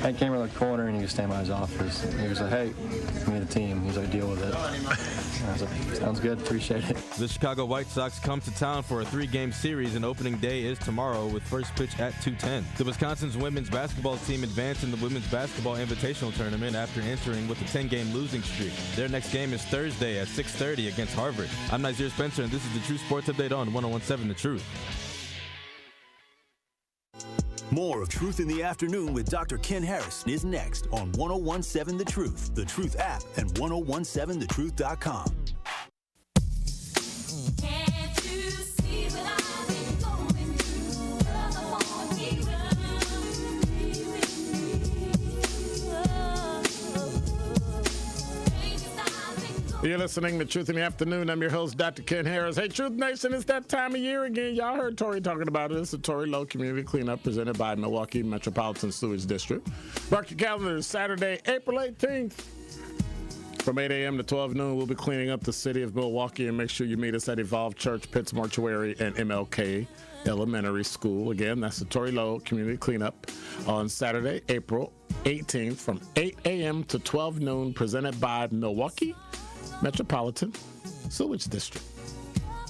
I came around the corner and he was standing by his office. He was like, "Hey, you made the team." He's like, "Deal with it." I was like, "Sounds good, appreciate it." The Chicago White Sox come to town for a 3-game series, and opening day is tomorrow with first pitch at 2:10. The Wisconsin's women's basketball team advanced in the Women's Basketball Invitational Tournament after entering with a 10-game losing streak. Their next game is Thursday at 6:30 against Harvard. I'm Nazir Spencer, and this is the True Sports Update on 101.7 The Truth. More of Truth in the Afternoon with Dr. Ken Harris is next on 101.7 The Truth, The Truth app, and 1017thetruth.com. You're listening to Truth in the Afternoon. I'm your host, Dr. Ken Harris. Hey, Truth Nation, it's that time of year again. Y'all heard Tori talking about it. It's the Tori Low Community Cleanup presented by Milwaukee Metropolitan Sewage District. Mark your calendars, Saturday, April 18th. From 8 a.m. to 12 noon, we'll be cleaning up the city of Milwaukee, and make sure you meet us at Evolve Church, Pitts Mortuary, and MLK Elementary School. Again, that's the Tori Low Community Cleanup on Saturday, April 18th from 8 a.m. to 12 noon, presented by Milwaukee Metropolitan Sewage District.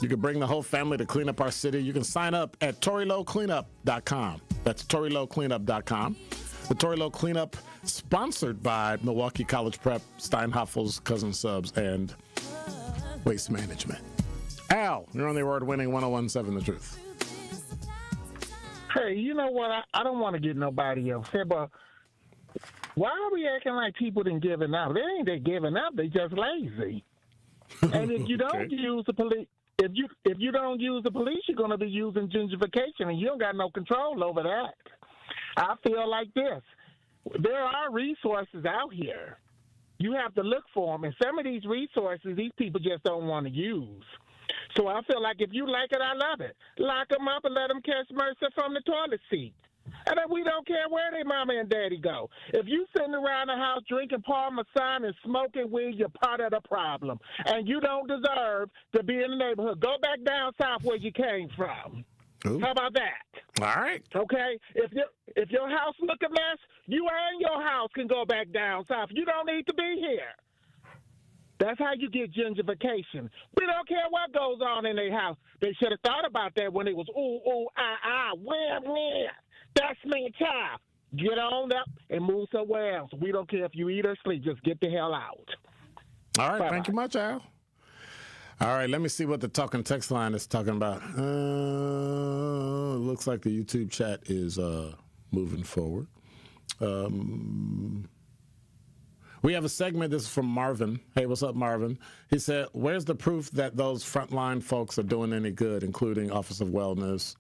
You can bring the whole family to clean up our city. You can sign up at ToriLowCleanup.com. That's ToriLowCleanup.com. The Tori Low Cleanup, sponsored by Milwaukee College Prep, Steinhafels, Cousin Subs, and Waste Management. Al, you're on the award-winning 101.7 The Truth. Hey, you know what? I don't want to get nobody upset, but why are we acting like people didn't giving up? They ain't they giving up. They just lazy. And if you don't use the police, if you don't use the police, you're going to be using gentrification, and you don't got no control over that. I feel like this. There are resources out here. You have to look for them, and some of these resources, these people just don't want to use. So I feel like if you like it, I love it. Lock them up and let them catch mercy from the toilet seat. And then we don't care where their mama and daddy go. If you sitting around the house drinking Parmesan and smoking weed, you're part of the problem. And you don't deserve to be in the neighborhood. Go back down south where you came from. Ooh. How about that? All right. Okay? If your house look a mess, you and your house can go back down south. You don't need to be here. That's how you get gentrification. We don't care what goes on in their house. They should have thought about that when it was where. That's me, child. Get on up and move somewhere else. We don't care if you eat or sleep. Just get the hell out. All right. Bye-bye. Thank you much, Al. All right. Let me see what the talking text line is talking about. Looks like the YouTube chat is moving forward. We have a segment. This is from Marvin. Hey, what's up, Marvin? He said, where's the proof that those frontline folks are doing any good, including Office of Wellness?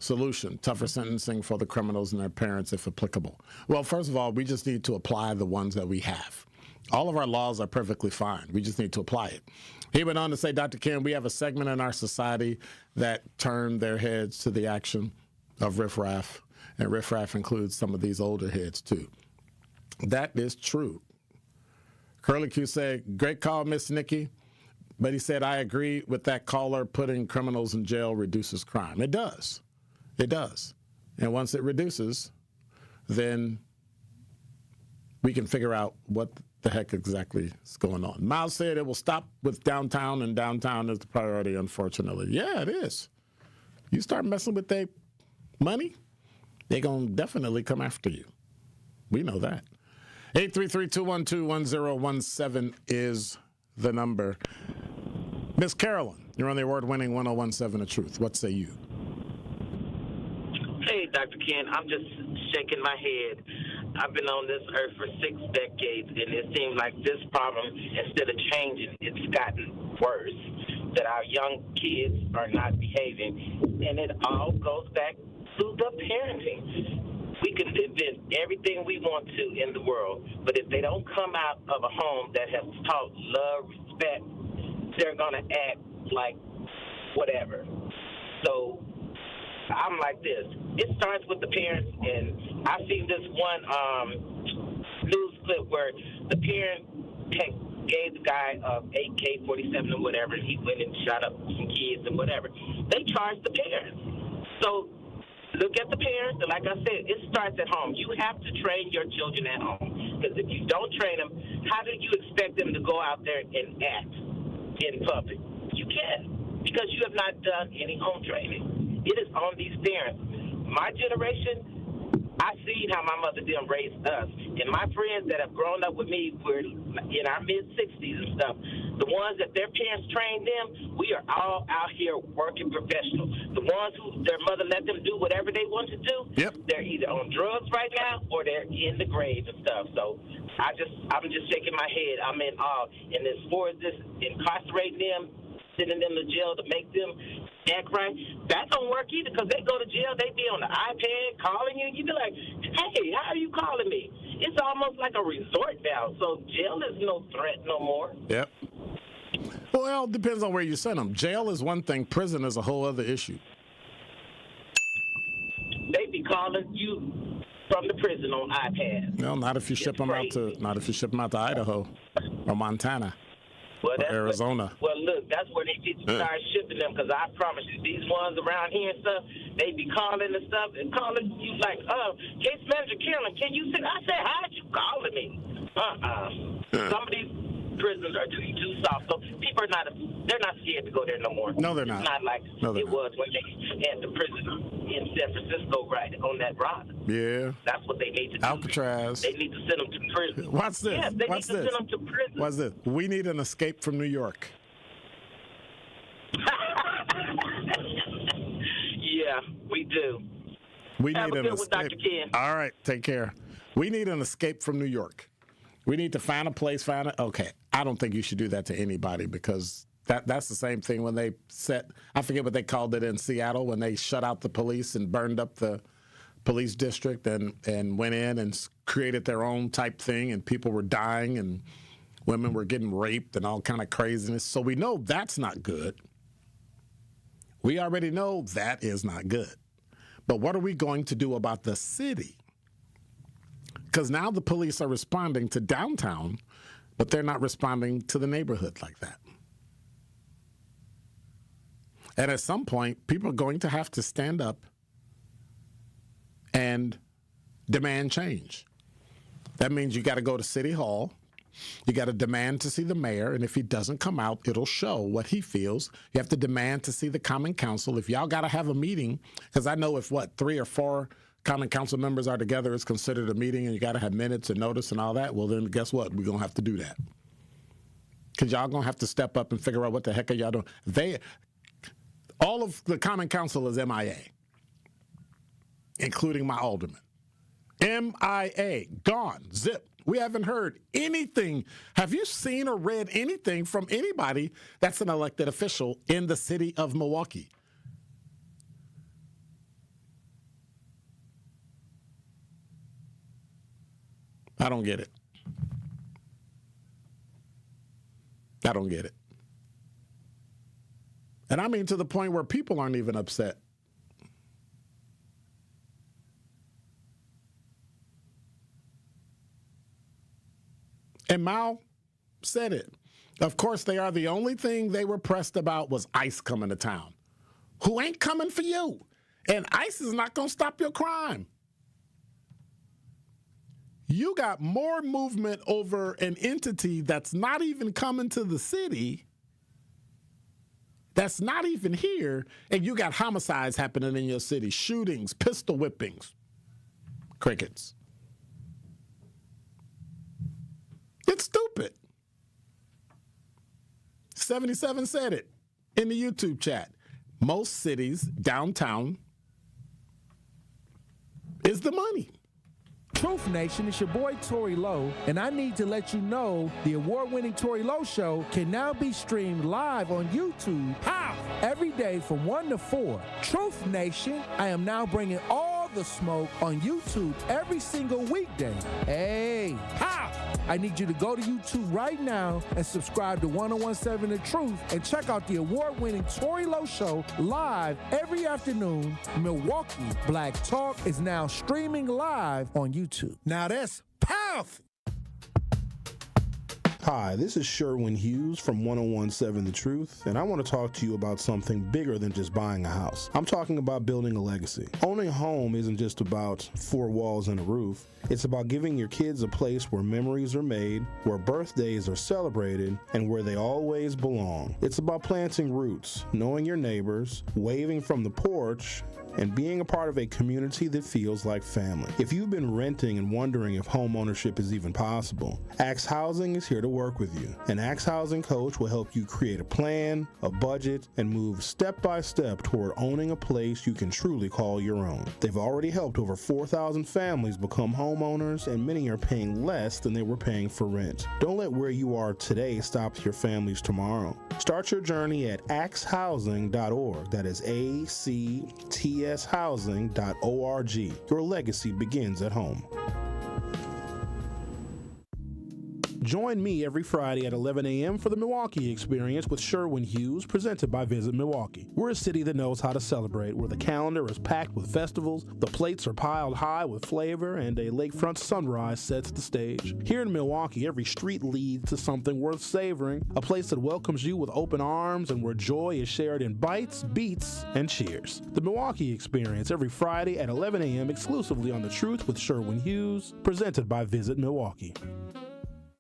Solution, tougher sentencing for the criminals and their parents if applicable. Well, first of all, we just need to apply the ones that we have. All of our laws are perfectly fine. We just need to apply it. He went on to say, Dr. Ken, we have a segment in our society that turned their heads to the action of riffraff, and riffraff includes some of these older heads too. That is true. Curly Q said, great call, Miss Nikki. But he said, I agree with that caller. Putting criminals in jail reduces crime. It does. It does. And once it reduces, then we can figure out what the heck exactly is going on. Miles said it will stop with downtown, and downtown is the priority, unfortunately. Yeah, it is. You start messing with their money, they're going to definitely come after you. We know that. 833-212-1017 is the number. Miss Carolyn, you're on the award-winning 101.7 The Truth. What say you? Hey, Dr. Ken, I'm just shaking my head. I've been on this earth for 6 decades, and it seems like this problem, instead of changing, it's gotten worse, that our young kids are not behaving. And it all goes back to the parenting. We can invent everything we want to in the world, but if they don't come out of a home that has taught love, respect, they're going to act like whatever. So I'm like this. It starts with the parents, and I've seen this one news clip where the parent gave the guy AK-47 or whatever, and he went and shot up some kids and whatever. They charged the parents. So look at the parents, and like I said, it starts at home. You have to train your children at home, because if you don't train them, how do you expect them to go out there and act in public? You can't, because you have not done any home training. It is on these parents. My generation, I seen how my mother didn't raise us. And my friends that have grown up with me were in our mid-60s and stuff, the ones that their parents trained them, we are all out here working professional. The ones who their mother let them do whatever they want to do, they're either on drugs right now or they're in the grave and stuff. So I'm just shaking my head. I'm in awe. And as far as this incarcerating them, sending them to jail to make them act right, that don't work either, because they go to jail, they be on the iPad calling you. You be like, hey, how are you calling me? It's almost like a resort now. So jail is no threat no more. Yep. Well, it depends on where you send them. Jail is one thing. Prison is a whole other issue. They be calling you from the prison on iPad. No, not if you ship them out to Idaho or Montana. Well, that's Arizona. Well, look, that's where they need to start shipping them, because I promise you, these ones around here and stuff, they be calling and stuff, and calling you like, case manager Carolyn, can you sit? I said, how'd you calling me? Some of these prisons are too soft, so people they're not scared to go there no more. No, they're not. It's not like it was when they had the prison in San Francisco, right, on that rock. Yeah. That's what they need to do. Alcatraz. They need to send them to prison. Watch this. Yes, they Watch need to this. send them to prison. Watch this. We need an escape from New York. Yeah, we do. We Have need a an good one, escape. Dr. Ken. All right, take care. We need an escape from New York. We need to find a place, okay. I don't think you should do that to anybody, because that's the same thing when they I forget what they called it in Seattle, when they shut out the police and burned up the police district and went in and created their own type thing, and people were dying and women were getting raped and all kind of craziness. So we know that's not good. We already know that is not good. But what are we going to do about the city? Because now the police are responding to downtown, but they're not responding to the neighborhood like that. And at some point, people are going to have to stand up and demand change. That means you got to go to City Hall. You got to demand to see the mayor, and if he doesn't come out, it'll show what he feels. You have to demand to see the Common Council. If y'all got to have a meeting, because I know if 3 or 4 Common Council members are together, it's considered a meeting, and you got to have minutes and notice and all that. Well, then guess what? We're going to have to do that. Because y'all going to have to step up and figure out what the heck are y'all doing. All of the Common Council is MIA, including my alderman. MIA, gone, zip. We haven't heard anything. Have you seen or read anything from anybody that's an elected official in the city of Milwaukee? I don't get it. I don't get it. And I mean to the point where people aren't even upset. And Mao said it. Of course, they are. The only thing they were pressed about was ICE coming to town. Who ain't coming for you? And ICE is not going to stop your crime. You got more movement over an entity that's not even coming to the city, that's not even here, and you got homicides happening in your city, shootings, pistol whippings. Crickets. It's stupid. 77 said it in the YouTube chat. Most cities, downtown, is the money. Truth Nation, it's your boy Tory Lowe, and I need to let you know the award-winning Tory Lowe Show can now be streamed live on YouTube. How? Every day from 1 to 4. Truth Nation, I am now bringing all all the smoke on YouTube every single weekday. Hey, ha! I need you to go to YouTube right now and subscribe to 1017 The Truth and check out the award-winning Tory Lowe Show live every afternoon. Milwaukee Black Talk is now streaming live on YouTube. Now that's powerful. Hi, this is Sherwin Hughes from 1017 The Truth, and I want to talk to you about something bigger than just buying a house. I'm talking about building a legacy. Owning a home isn't just about four walls and a roof. It's about giving your kids a place where memories are made, where birthdays are celebrated, and where they always belong. It's about planting roots, knowing your neighbors, waving from the porch, and being a part of a community that feels like family. If you've been renting and wondering if home ownership is even possible, Axe Housing is here to work with you. An Axe Housing coach will help you create a plan, a budget, and move step by step toward owning a place you can truly call your own. They've already helped over 4,000 families become homeowners, and many are paying less than they were paying for rent. Don't let where you are today stop your family's tomorrow. Start your journey at axehousing.org. That is ACTShousing.org. Your legacy begins at home. Join me every Friday at 11 a.m. for the Milwaukee Experience with Sherwin Hughes, presented by Visit Milwaukee. We're a city that knows how to celebrate, where the calendar is packed with festivals, the plates are piled high with flavor, and a lakefront sunrise sets the stage. Here in Milwaukee, every street leads to something worth savoring, a place that welcomes you with open arms and where joy is shared in bites, beats, and cheers. The Milwaukee Experience every Friday at 11 a.m. exclusively on The Truth with Sherwin Hughes, presented by Visit Milwaukee.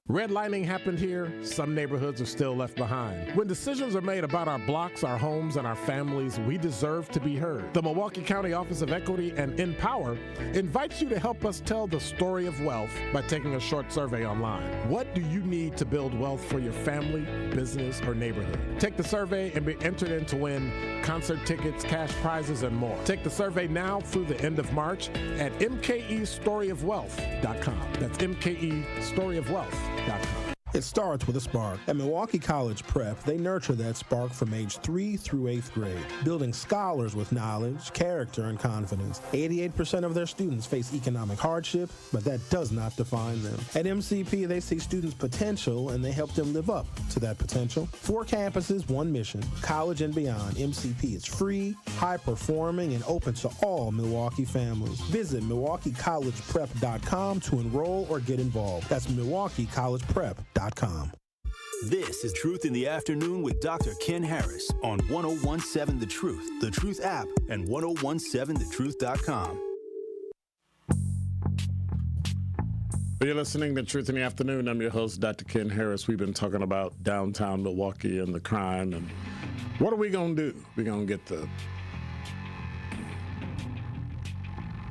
Redlining happened here. Some neighborhoods are still left behind. When decisions are made about our blocks, our homes, and our families, we deserve to be heard. The Milwaukee County Office of Equity and Empower invites you to help us tell the story of wealth by taking a short survey online. What do you need to build wealth for your family, business, or neighborhood? Take the survey and be entered in to win concert tickets, cash prizes, and more. Take the survey now through the end of March at mkestoryofwealth.com. That's mkestoryofwealth.com. It starts with a spark. At Milwaukee College Prep, they nurture that spark from age 3 through 8th grade, building scholars with knowledge, character, and confidence. 88% of their students face economic hardship, but that does not define them. At MCP, they see students' potential, and they help them live up to that potential. 4 campuses, 1 mission. College and beyond, MCP is free, high-performing, and open to all Milwaukee families. Visit MilwaukeeCollegePrep.com to enroll or get involved. That's MilwaukeeCollegePrep.com. This is Truth in the Afternoon with Dr. Ken Harris on 1017 The Truth, The Truth app, and 1017thetruth.com. You're listening to Truth in the Afternoon. I'm your host, Dr. Ken Harris. We've been talking about downtown Milwaukee and the crime. And what are we going to do? We're going to get the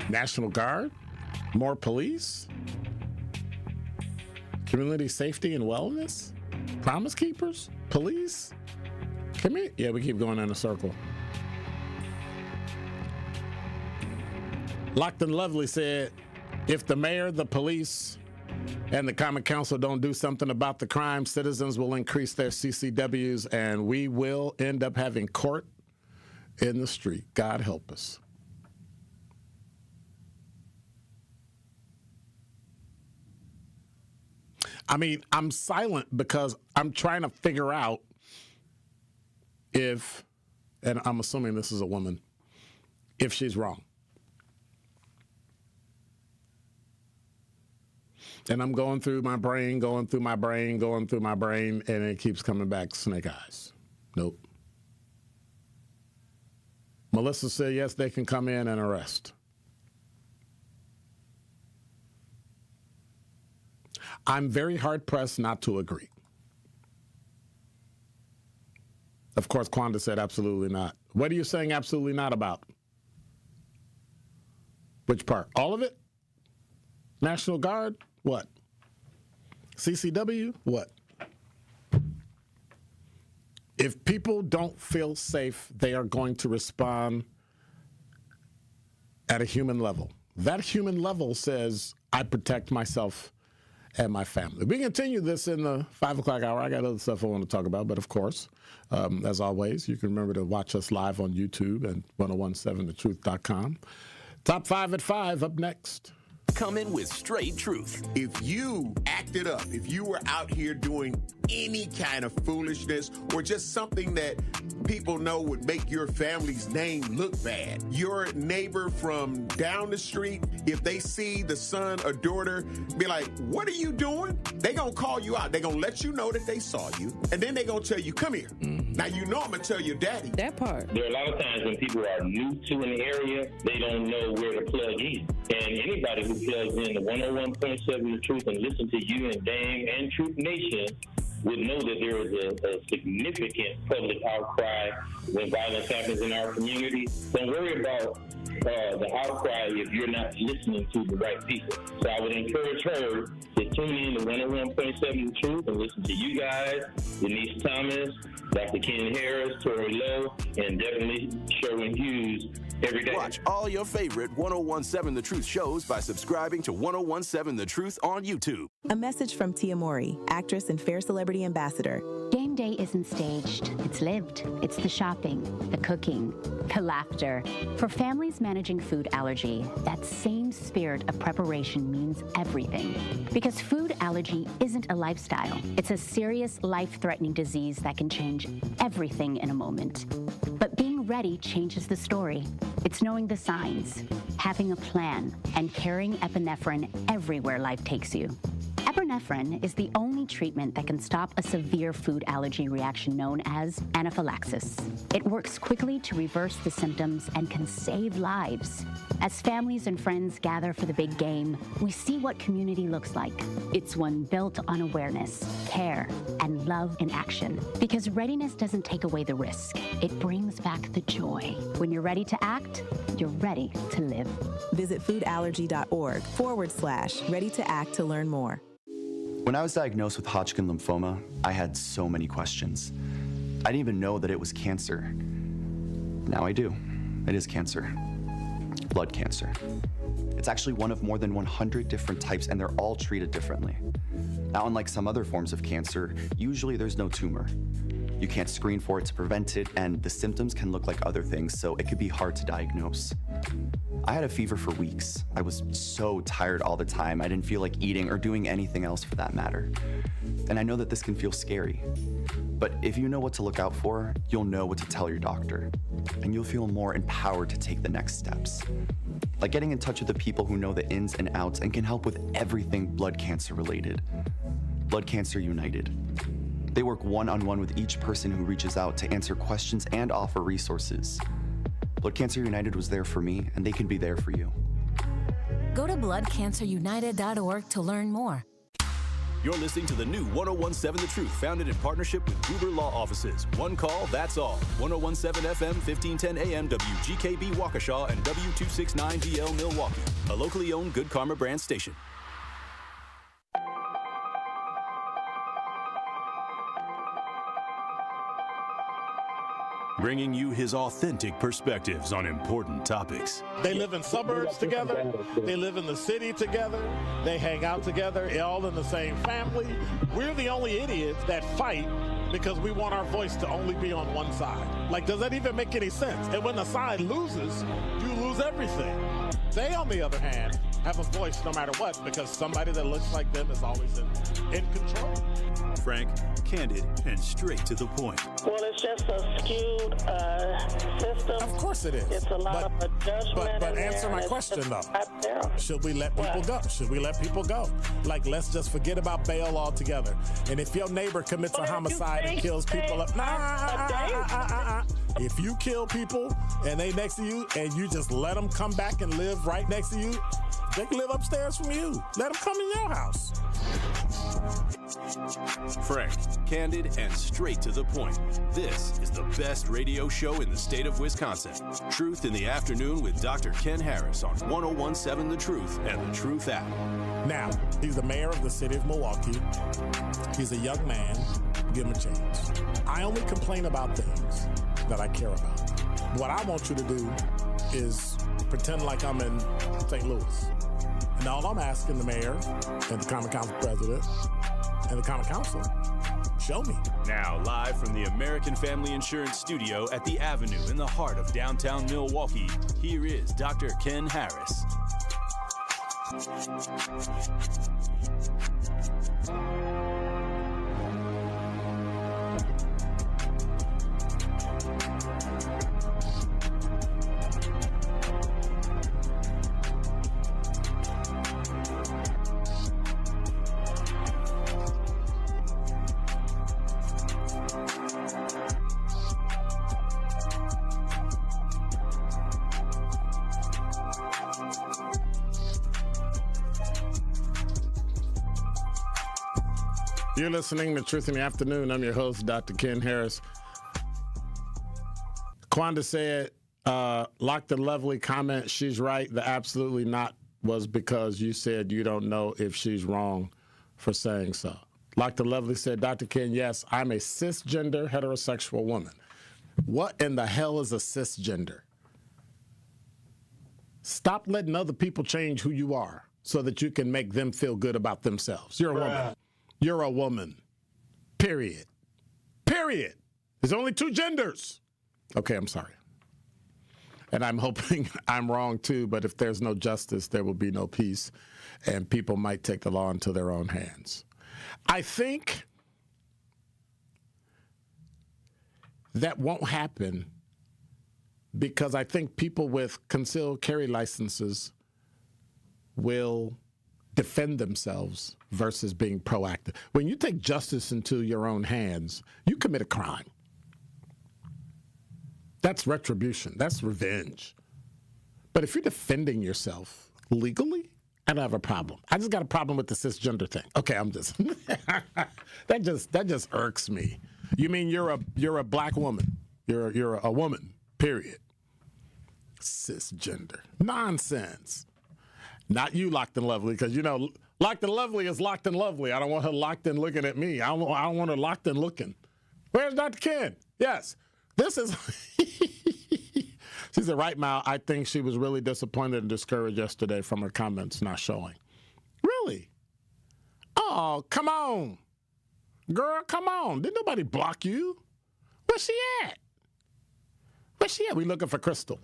National Guard? More police? Community safety and wellness? Promise keepers? Police? Come here. Yeah, we keep going in a circle. Lockton Lovely said, if the mayor, the police, and the Common Council don't do something about the crime, citizens will increase their CCWs and we will end up having court in the street. God help us. I mean, I'm silent because I'm trying to figure out if, and I'm assuming this is a woman, if she's wrong. And I'm going through my brain, and it keeps coming back snake eyes. Nope. Melissa said, yes, they can come in and arrest. I'm very hard-pressed not to agree. Of course, Quanda said absolutely not. What are you saying absolutely not about? Which part? All of it? National Guard? What? CCW? What? If people don't feel safe, they are going to respond at a human level. That human level says, I protect myself and my family. We continue this in the 5 o'clock hour. I got other stuff I want to talk about, but of course, as always, you can remember to watch us live on YouTube and 1017thetruth.com. Top 5 at 5 up next. Coming with straight truth. If you acted up, if you were out here doing any kind of foolishness or just something that people know would make your family's name look bad, your neighbor from down the street, if they see the son or daughter, be like, what are you doing? They gonna call you out. They gonna let you know that they saw you, and then they gonna tell you, come here. Now, you know I'm gonna tell your daddy. That part. There are a lot of times when people are new to an area, they don't know where to plug in. And anybody who plugs in the 101.7 The Truth and listen to you and Dame and Truth Nation would know that there is a significant public outcry when violence happens in our community. Don't worry about the outcry if you're not listening to the right people. So I would encourage her to tune in to 101.7 The Truth and listen to you guys, Denise Thomas, Dr. Ken Harris, Tori Lowe, and definitely Sherwin Hughes every day. Watch all your favorite 101.7 The Truth shows by subscribing to 101.7 The Truth on YouTube. A message from Tia Mowry, actress and Fair Celebrity Ambassador. Game day isn't staged, it's lived. It's the shopping, the cooking, the laughter. For families managing food allergy, that same spirit of preparation means everything. Because food allergy isn't a lifestyle. It's a serious, life-threatening disease that can change everything in a moment. But being ready changes the story. It's knowing the signs, having a plan, and carrying epinephrine everywhere life takes you. Epinephrine is the only treatment that can stop a severe food allergy reaction known as anaphylaxis. It works quickly to reverse the symptoms and can save lives. As families and friends gather for the big game, we see what community looks like. It's one built on awareness, care, and love in action. Because readiness doesn't take away the risk. It brings back the joy. When you're ready to act, you're ready to live. Visit foodallergy.org/ready to act to learn more. When I was diagnosed with Hodgkin lymphoma, I had so many questions. I didn't even know that it was cancer. Now I do. It is cancer. Blood cancer. It's actually one of more than 100 different types, and they're all treated differently. Now, unlike some other forms of cancer, usually there's no tumor. You can't screen for it to prevent it, and the symptoms can look like other things, so it could be hard to diagnose. I had a fever for weeks. I was so tired all the time. I didn't feel like eating or doing anything else for that matter. And I know that this can feel scary. But if you know what to look out for, you'll know what to tell your doctor. And you'll feel more empowered to take the next steps. Like getting in touch with the people who know the ins and outs and can help with everything blood cancer related. Blood Cancer United. They work one-on-one with each person who reaches out to answer questions and offer resources. Blood Cancer United was there for me, and they can be there for you. Go to bloodcancerunited.org to learn more. You're listening to the new 101.7 The Truth, founded in partnership with Gruber Law Offices. One call, that's all. 101.7 FM, 1510 AM, WGKB Waukesha, and W269DL Milwaukee. A locally owned Good Karma brand station. Bringing you his authentic perspectives on important topics. They live in suburbs together. They live in the city together. They hang out together, all in the same family. We're the only idiots that fight because we want our voice to only be on one side. Like, does that even make any sense? And when the side loses, you lose everything. They, on the other hand, have a voice no matter what because somebody that looks like them is always in control. Frank, candid, and straight to the point. Well, it's just a skewed system. Of course it is. It's a lot of judgment. But answer my question, though. Should we let people go? Should we let people go? Like, let's just forget about bail altogether. And if your neighbor commits a homicide and kills people up, if you kill people and they next to you and you just let them come back and live right next to you, they can live upstairs from you. Let them come in your house. Frank, candid, and straight to the point. This is the best radio show in the state of Wisconsin. Truth in the Afternoon with Dr. Ken Harris on 101.7 The Truth and The Truth app. Now, he's the mayor of the city of Milwaukee. He's a young man. Give him a chance. I only complain about things that I care about. What I want you to do is pretend like I'm in St. Louis. And all I'm asking the mayor and the Common Council president and the Common Council, Show me. Now, live from the American Family Insurance Studio at the Avenue in the heart of downtown Milwaukee, here is Dr. Ken Harris. You're listening to Truth in the Afternoon. I'm your host, Dr. Ken Harris. Quanda said, Locked and Lovely comment, she's right. The absolutely not was because you said you don't know if she's wrong for saying so. Locked and Lovely said, Dr. Ken, yes, I'm a cisgender heterosexual woman. What in the hell is a cisgender? Stop letting other people change who you are so that you can make them feel good about themselves. You're a woman. You're a woman. Period. Period. There's only two genders. Okay, I'm sorry. And I'm hoping I'm wrong too, but if there's no justice, there will be no peace, and people might take the law into their own hands. I think that won't happen because I think people with concealed carry licenses will defend themselves versus being proactive. When you take justice into your own hands, you commit a crime. That's retribution. That's revenge. But if you're defending yourself legally, I don't have a problem. I just got a problem with the cisgender thing. Okay, I'm just that just irks me. You mean you're a black woman? You're a woman. Period. Cisgender nonsense. Not you, Locked and Lovely, because you know Locked and Lovely is locked and lovely. I don't want her locked and looking at me. I don't want her locked and looking. Where's Dr. Ken? Yes, this is. She said, right, Mal, I think she was really disappointed and discouraged yesterday from her comments not showing. Really? Oh, come on. Girl, come on. Didn't nobody block you? Where's she at? Where's she at? We looking for Crystal.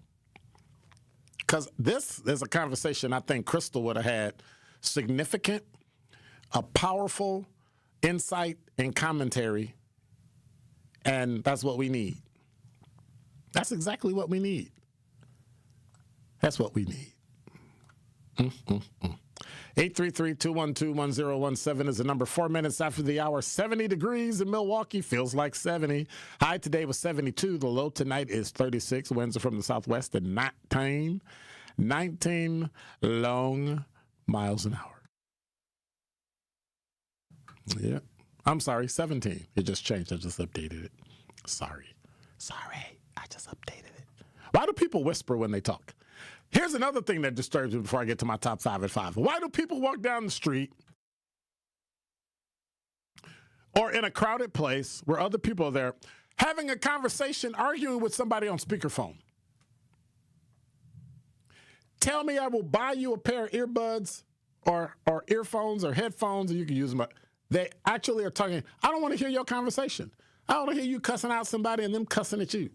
Because this is a conversation I think Crystal would have had significant, a powerful insight and commentary, and that's what we need. That's exactly what we need. That's what we need. 833-212-1017 is the number. 4 minutes after the hour. 70 degrees in Milwaukee. Feels like 70. High today was 72. The low tonight is 36. Winds are from the southwest at 19 long miles an hour. Yeah. I'm sorry, 17. It just changed. I just updated it. Sorry. I just updated it. Why do people whisper when they talk? Here's another thing that disturbs me before I get to my top 5 at 5. Why do people walk down the street or in a crowded place where other people are there having a conversation, arguing with somebody on speakerphone? Tell me I will buy you a pair of earbuds or earphones or headphones, and you can use them. But they actually are talking. I don't want to hear your conversation. I don't want to hear you cussing out somebody and them cussing at you.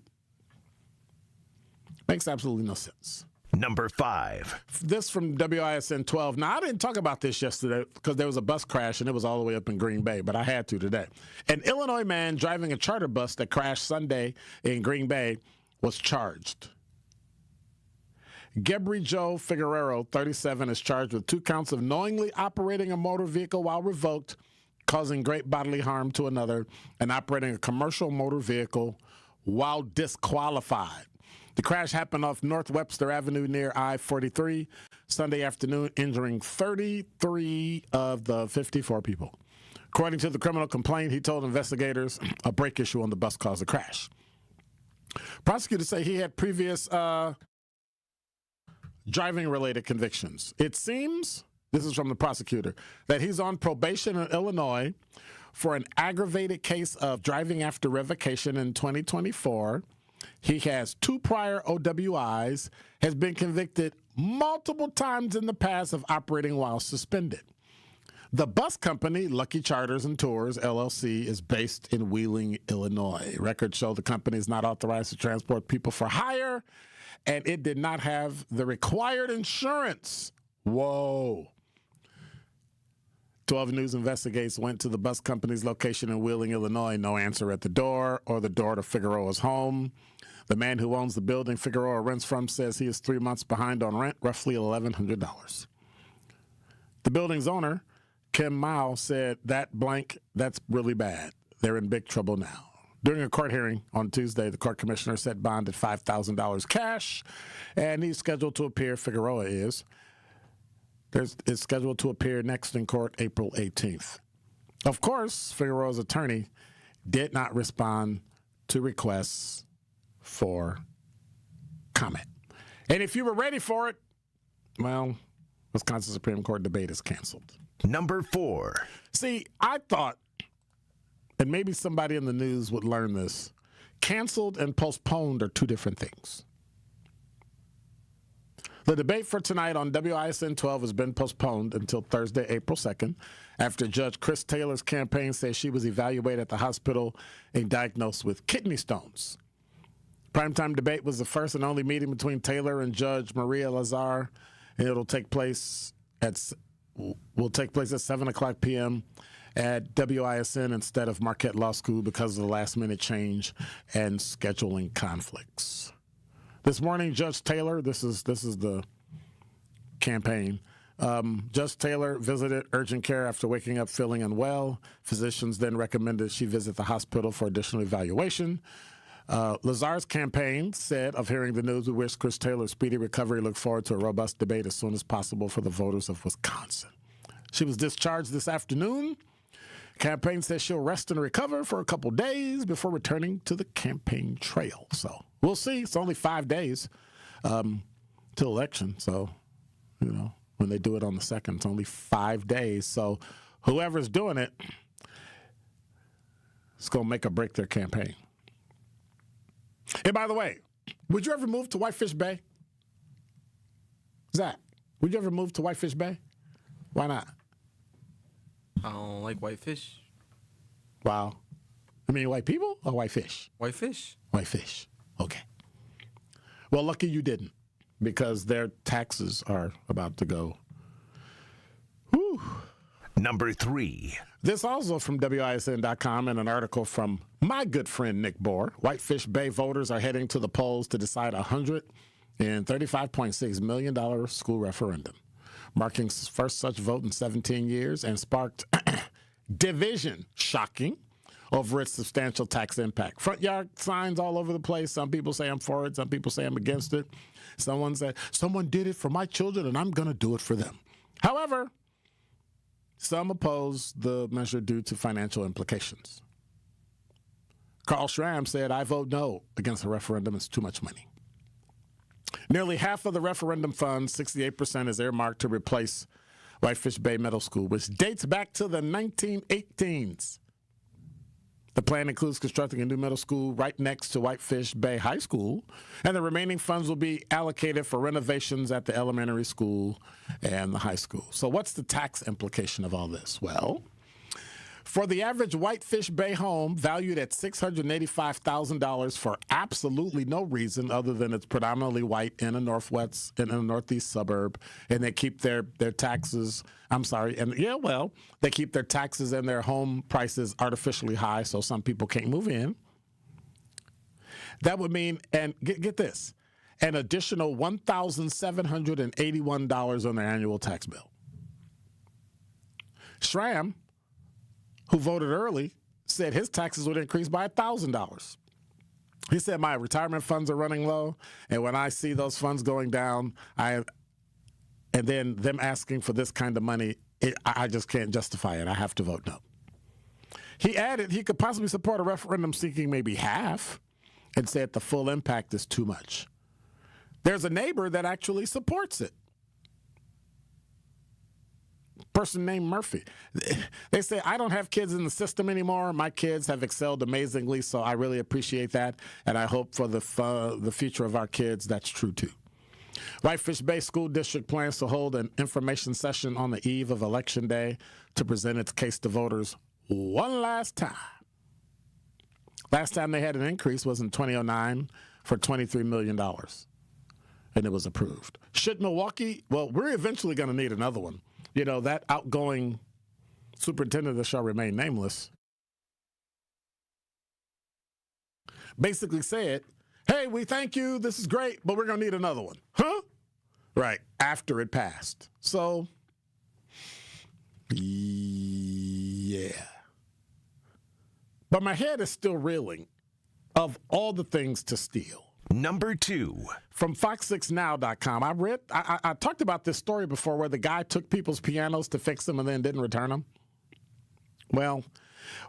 Makes absolutely no sense. Number 5. This from WISN 12. Now, I didn't talk about this yesterday because there was a bus crash and it was all the way up in Green Bay, but I had to today. An Illinois man driving a charter bus that crashed Sunday in Green Bay was charged. Gebry Joe Figueroa, 37, is charged with 2 counts of knowingly operating a motor vehicle while revoked, causing great bodily harm to another, and operating a commercial motor vehicle while disqualified. The crash happened off North Webster Avenue near I-43 Sunday afternoon, injuring 33 of the 54 people. According to the criminal complaint, he told investigators a brake issue on the bus caused the crash. Prosecutors say he had previous driving-related convictions. It seems, this is from the prosecutor, that he's on probation in Illinois for an aggravated case of driving after revocation in 2024. He has 2 prior OWIs, has been convicted multiple times in the past of operating while suspended. The bus company, Lucky Charters and Tours, LLC, is based in Wheeling, Illinois. Records show the company is not authorized to transport people for hire, and it did not have the required insurance. Whoa. 12 News Investigates went to the bus company's location in Wheeling, Illinois. No answer at the door or the door to Figueroa's home. The man who owns the building Figueroa rents from says he is 3 months behind on rent, roughly $1,100. The building's owner, Kim Mao, said that's really bad. They're in big trouble now. During a court hearing on Tuesday, the court commissioner set bond at $5,000 cash, and he's scheduled to appear, Figueroa is. It's scheduled to appear next in court April 18th. Of course, Figueroa's attorney did not respond to requests for comment. And if you were ready for it, well, Wisconsin Supreme Court debate is canceled. Number 4. See, I thought, and maybe somebody in the news would learn this, canceled and postponed are two different things. The debate for tonight on WISN 12 has been postponed until Thursday, April 2nd, after Judge Chris Taylor's campaign says she was evaluated at the hospital and diagnosed with kidney stones. Primetime debate was the first and only meeting between Taylor and Judge Maria Lazar, and it'll take place at 7 o'clock p.m. at WISN instead of Marquette Law School because of the last-minute change and scheduling conflicts. This morning, Judge Taylor, this is the campaign. Judge Taylor visited urgent care after waking up feeling unwell. Physicians then recommended she visit the hospital for additional evaluation. Lazar's campaign said of hearing the news, we wish Chris Taylor speedy recovery, look forward to a robust debate as soon as possible for the voters of Wisconsin. She was discharged this afternoon. Campaign says she'll rest and recover for a couple days before returning to the campaign trail. So we'll see. It's only 5 days till election. So, when they do it on the 2nd, it's only 5 days. So whoever's doing it, it's going to make or break their campaign. And by the way, would you ever move to Whitefish Bay? Zach, would you ever move to Whitefish Bay? Why not? I don't like whitefish. Wow. I mean, white people or white fish? White fish. White fish. Okay. Well, lucky you didn't, because their taxes are about to go. Whew. Number 3. This also from WISN.com and an article from my good friend Nick Bohr. Whitefish Bay voters are heading to the polls to decide a $135.6 million school referendum, marking first such vote in 17 years and sparked division, shocking, over its substantial tax impact. Front yard signs all over the place. Some people say I'm for it. Some people say I'm against it. Someone said, someone did it for my children and I'm going to do it for them. However, some oppose the measure due to financial implications. Carl Schramm said, I vote no against the referendum. It's too much money. Nearly half of the referendum funds, 68%, is earmarked to replace Whitefish Bay Middle School, which dates back to the 1918s. The plan includes constructing a new middle school right next to Whitefish Bay High School, and the remaining funds will be allocated for renovations at the elementary school and the high school. So what's the tax implication of all this? Well, for the average Whitefish Bay home valued at $685,000 for absolutely no reason other than it's predominantly white in a northeast suburb, and they keep their taxes, they keep their taxes and their home prices artificially high so some people can't move in. That would mean, and get this, an additional $1,781 on their annual tax bill. Schramm, who voted early, said his taxes would increase by $1,000. He said, my retirement funds are running low, and when I see those funds going down, and then them asking for this kind of money, I just can't justify it. I have to vote no. He added he could possibly support a referendum seeking maybe half, and said the full impact is too much. There's a neighbor that actually supports it. Person named Murphy. They say, I don't have kids in the system anymore. My kids have excelled amazingly, so I really appreciate that, and I hope for the future of our kids that's true too. Whitefish Bay School District plans to hold an information session on the eve of Election Day to present its case to voters one last time. Last time they had an increase was in 2009 for $23 million, and it was approved. Should Milwaukee, well, we're eventually going to need another one. You know, that outgoing superintendent that shall remain nameless basically said, hey, we thank you, this is great, but we're going to need another one. Huh? Right, after it passed. So, yeah. But my head is still reeling of all the things to steal. Number 2. From Fox6Now.com, I talked about this story before where the guy took people's pianos to fix them and then didn't return them. Well,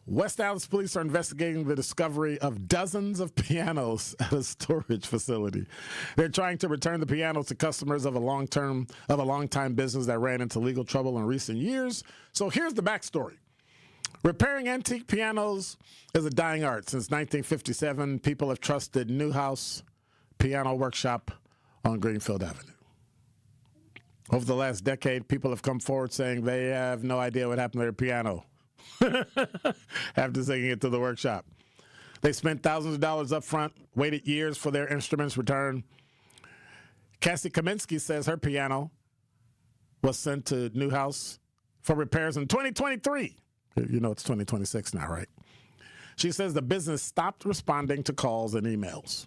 West Dallas police are investigating the discovery of dozens of pianos at a storage facility. They're trying to return the pianos to customers of a long-time business that ran into legal trouble in recent years. So here's the backstory. Repairing antique pianos is a dying art. Since 1957, people have trusted Newhouse Piano Workshop on Greenfield Avenue. Over the last decade, people have come forward saying they have no idea what happened to their piano after taking it to the workshop. They spent thousands of dollars up front, waited years for their instruments returned. Cassie Kaminsky says her piano was sent to Newhouse for repairs in 2023. You know it's 2026 now, right? She says the business stopped responding to calls and emails.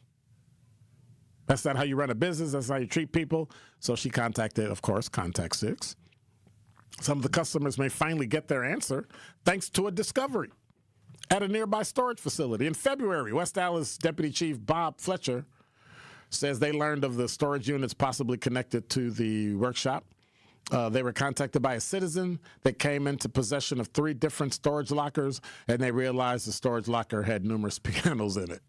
That's not how you run a business. That's how you treat people. So she contacted, of course, Contact 6. Some of the customers may finally get their answer thanks to a discovery at a nearby storage facility. In February, West Dallas Deputy Chief Bob Fletcher says they learned of the storage units possibly connected to the workshop. They were contacted by a citizen that came into possession of 3 different storage lockers, and they realized the storage locker had numerous pianos in it.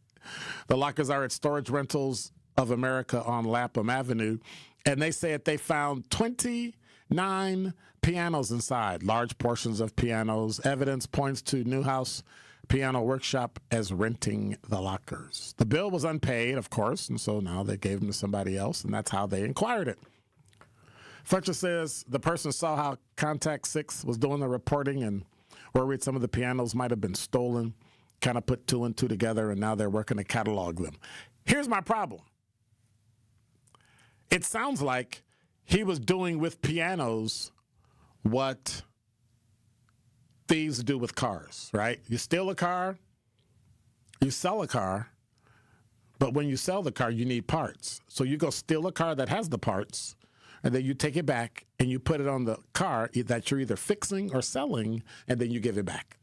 The lockers are at Storage Rentals of America on Lapham Avenue, and they say that they found 29 pianos inside, large portions of pianos. Evidence points to Newhouse Piano Workshop as renting the lockers. The bill was unpaid, of course, and so now they gave them to somebody else, and that's how they acquired it. Fletcher says the person saw how Contact 6 was doing the reporting and worried some of the pianos might have been stolen, kind of put 2 and 2 together, and now they're working to catalog them. Here's my problem. It sounds like he was doing with pianos what thieves do with cars, right? You steal a car, you sell a car, but when you sell the car, you need parts. So you go steal a car that has the parts, and then you take it back and you put it on the car that you're either fixing or selling, and then you give it back.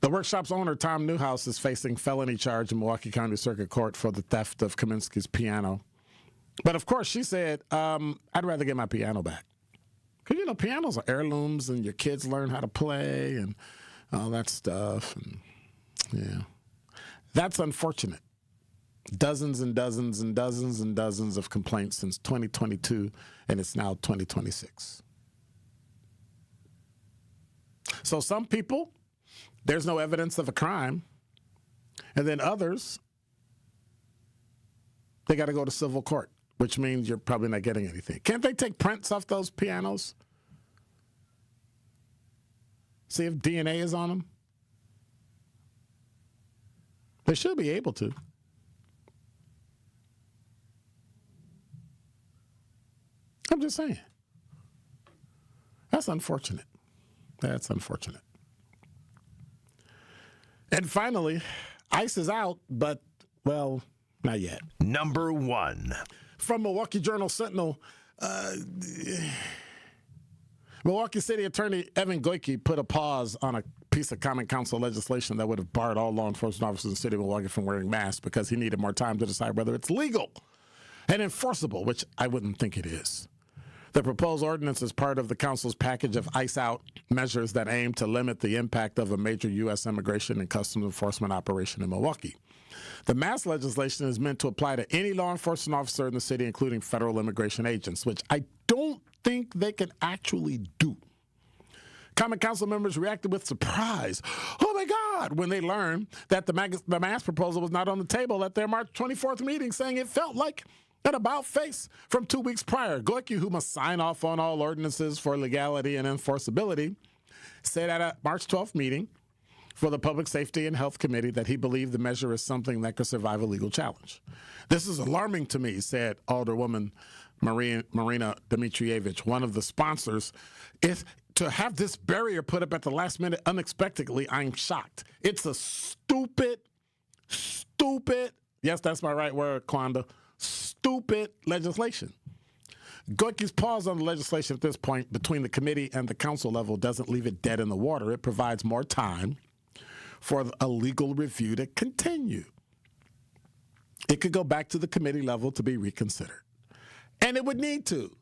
The workshop's owner, Tom Newhouse, is facing felony charge in Milwaukee County Circuit Court for the theft of Kaminsky's piano. But, of course, she said, I'd rather get my piano back. Because, you know, pianos are heirlooms, and your kids learn how to play and all that stuff. And, yeah. That's unfortunate. Dozens and dozens and dozens and dozens of complaints since 2022, and it's now 2026. So some people, there's no evidence of a crime, and then others, they got to go to civil court, which means you're probably not getting anything. Can't they take prints off those pianos? See if DNA is on them? They should be able to. I'm just saying. That's unfortunate. That's unfortunate. And finally, ICE is out, but, well, not yet. Number 1. From Milwaukee Journal-Sentinel, Milwaukee City Attorney Evan Goyke put a pause on a piece of Common Council legislation that would have barred all law enforcement officers in the city of Milwaukee from wearing masks because he needed more time to decide whether it's legal and enforceable, which I wouldn't think it is. The proposed ordinance is part of the council's package of ICE-out measures that aim to limit the impact of a major U.S. immigration and customs enforcement operation in Milwaukee. The mask legislation is meant to apply to any law enforcement officer in the city, including federal immigration agents, which I don't think they can actually do. Common Council members reacted with surprise. Oh, my God, when they learned that the mask proposal was not on the table at their March 24th meeting, saying it felt like an about-face from 2 weeks prior. Goike, who must sign off on all ordinances for legality and enforceability, said at a March 12th meeting for the Public Safety and Health Committee that he believed the measure is something that could survive a legal challenge. This is alarming to me, said Alderwoman Marina Dmitrievich, one of the sponsors. To have this barrier put up at the last minute unexpectedly, I'm shocked. It's a stupid, yes, that's my right word, Kwanda, stupid legislation. Goike's pause on the legislation at this point between the committee and the council level doesn't leave it dead in the water. It provides more time for a legal review to continue. It could go back to the committee level to be reconsidered. And it would need to.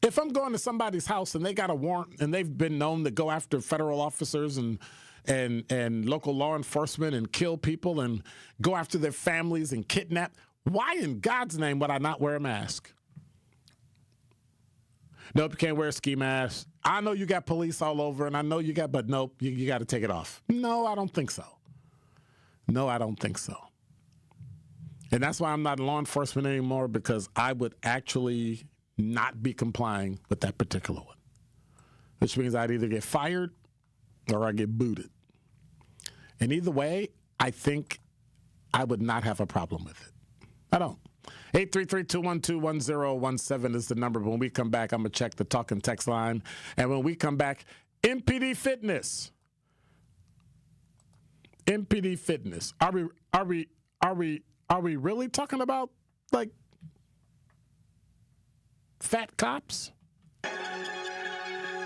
If I'm going to somebody's house and they got a warrant and they've been known to go after federal officers and local law enforcement and kill people and go after their families and kidnap, why in God's name would I not wear a mask? Nope, you can't wear a ski mask. I know you got police all over, and I know you got, but nope, you got to take it off. No, I don't think so. No, I don't think so. And that's why I'm not in law enforcement anymore, because I would actually not be complying with that particular one, which means I'd either get fired or I get booted. And either way, I think I would not have a problem with it. I don't. 833-212-1017 is the number. When we come back, I'm going to check the talk and text line. And when we come back, MPD Fitness. MPD Fitness. Are we really talking about like fat cops?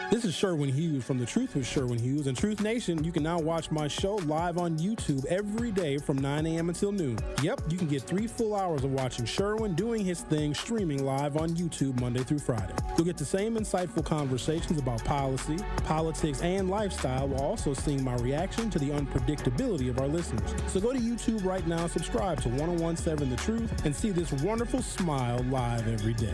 This is Sherwin Hughes from The Truth with Sherwin Hughes. And Truth Nation, you can now watch my show live on YouTube every day from 9 a.m. until noon. Yep, you can get 3 full hours of watching Sherwin doing his thing streaming live on YouTube Monday through Friday. You'll get the same insightful conversations about policy, politics, and lifestyle while also seeing my reaction to the unpredictability of our listeners. So go to YouTube right now, subscribe to 1017 The Truth, and see this wonderful smile live every day.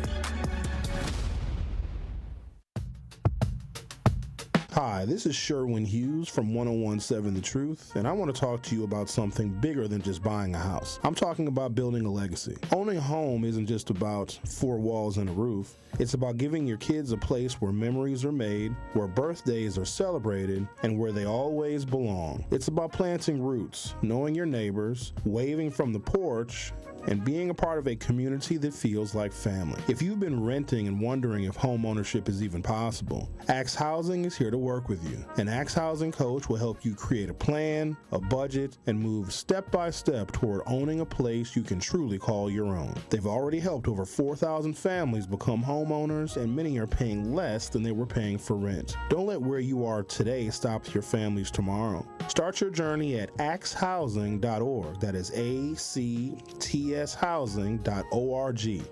Hi, this is Sherwin Hughes from 1017 The Truth, and I want to talk to you about something bigger than just buying a house. I'm talking about building a legacy. Owning a home isn't just about 4 walls and a roof. It's about giving your kids a place where memories are made, where birthdays are celebrated, and where they always belong. It's about planting roots, knowing your neighbors, waving from the porch, and being a part of a community that feels like family. If you've been renting and wondering if home ownership is even possible, Axe Housing is here to work with you. An Axe Housing coach will help you create a plan, a budget, and move step by step toward owning a place you can truly call your own. They've already helped over 4,000 families become homeowners, and many are paying less than they were paying for rent. Don't let where you are today stop your families tomorrow. Start your journey at axehousing.org. That is ACTShousing.org.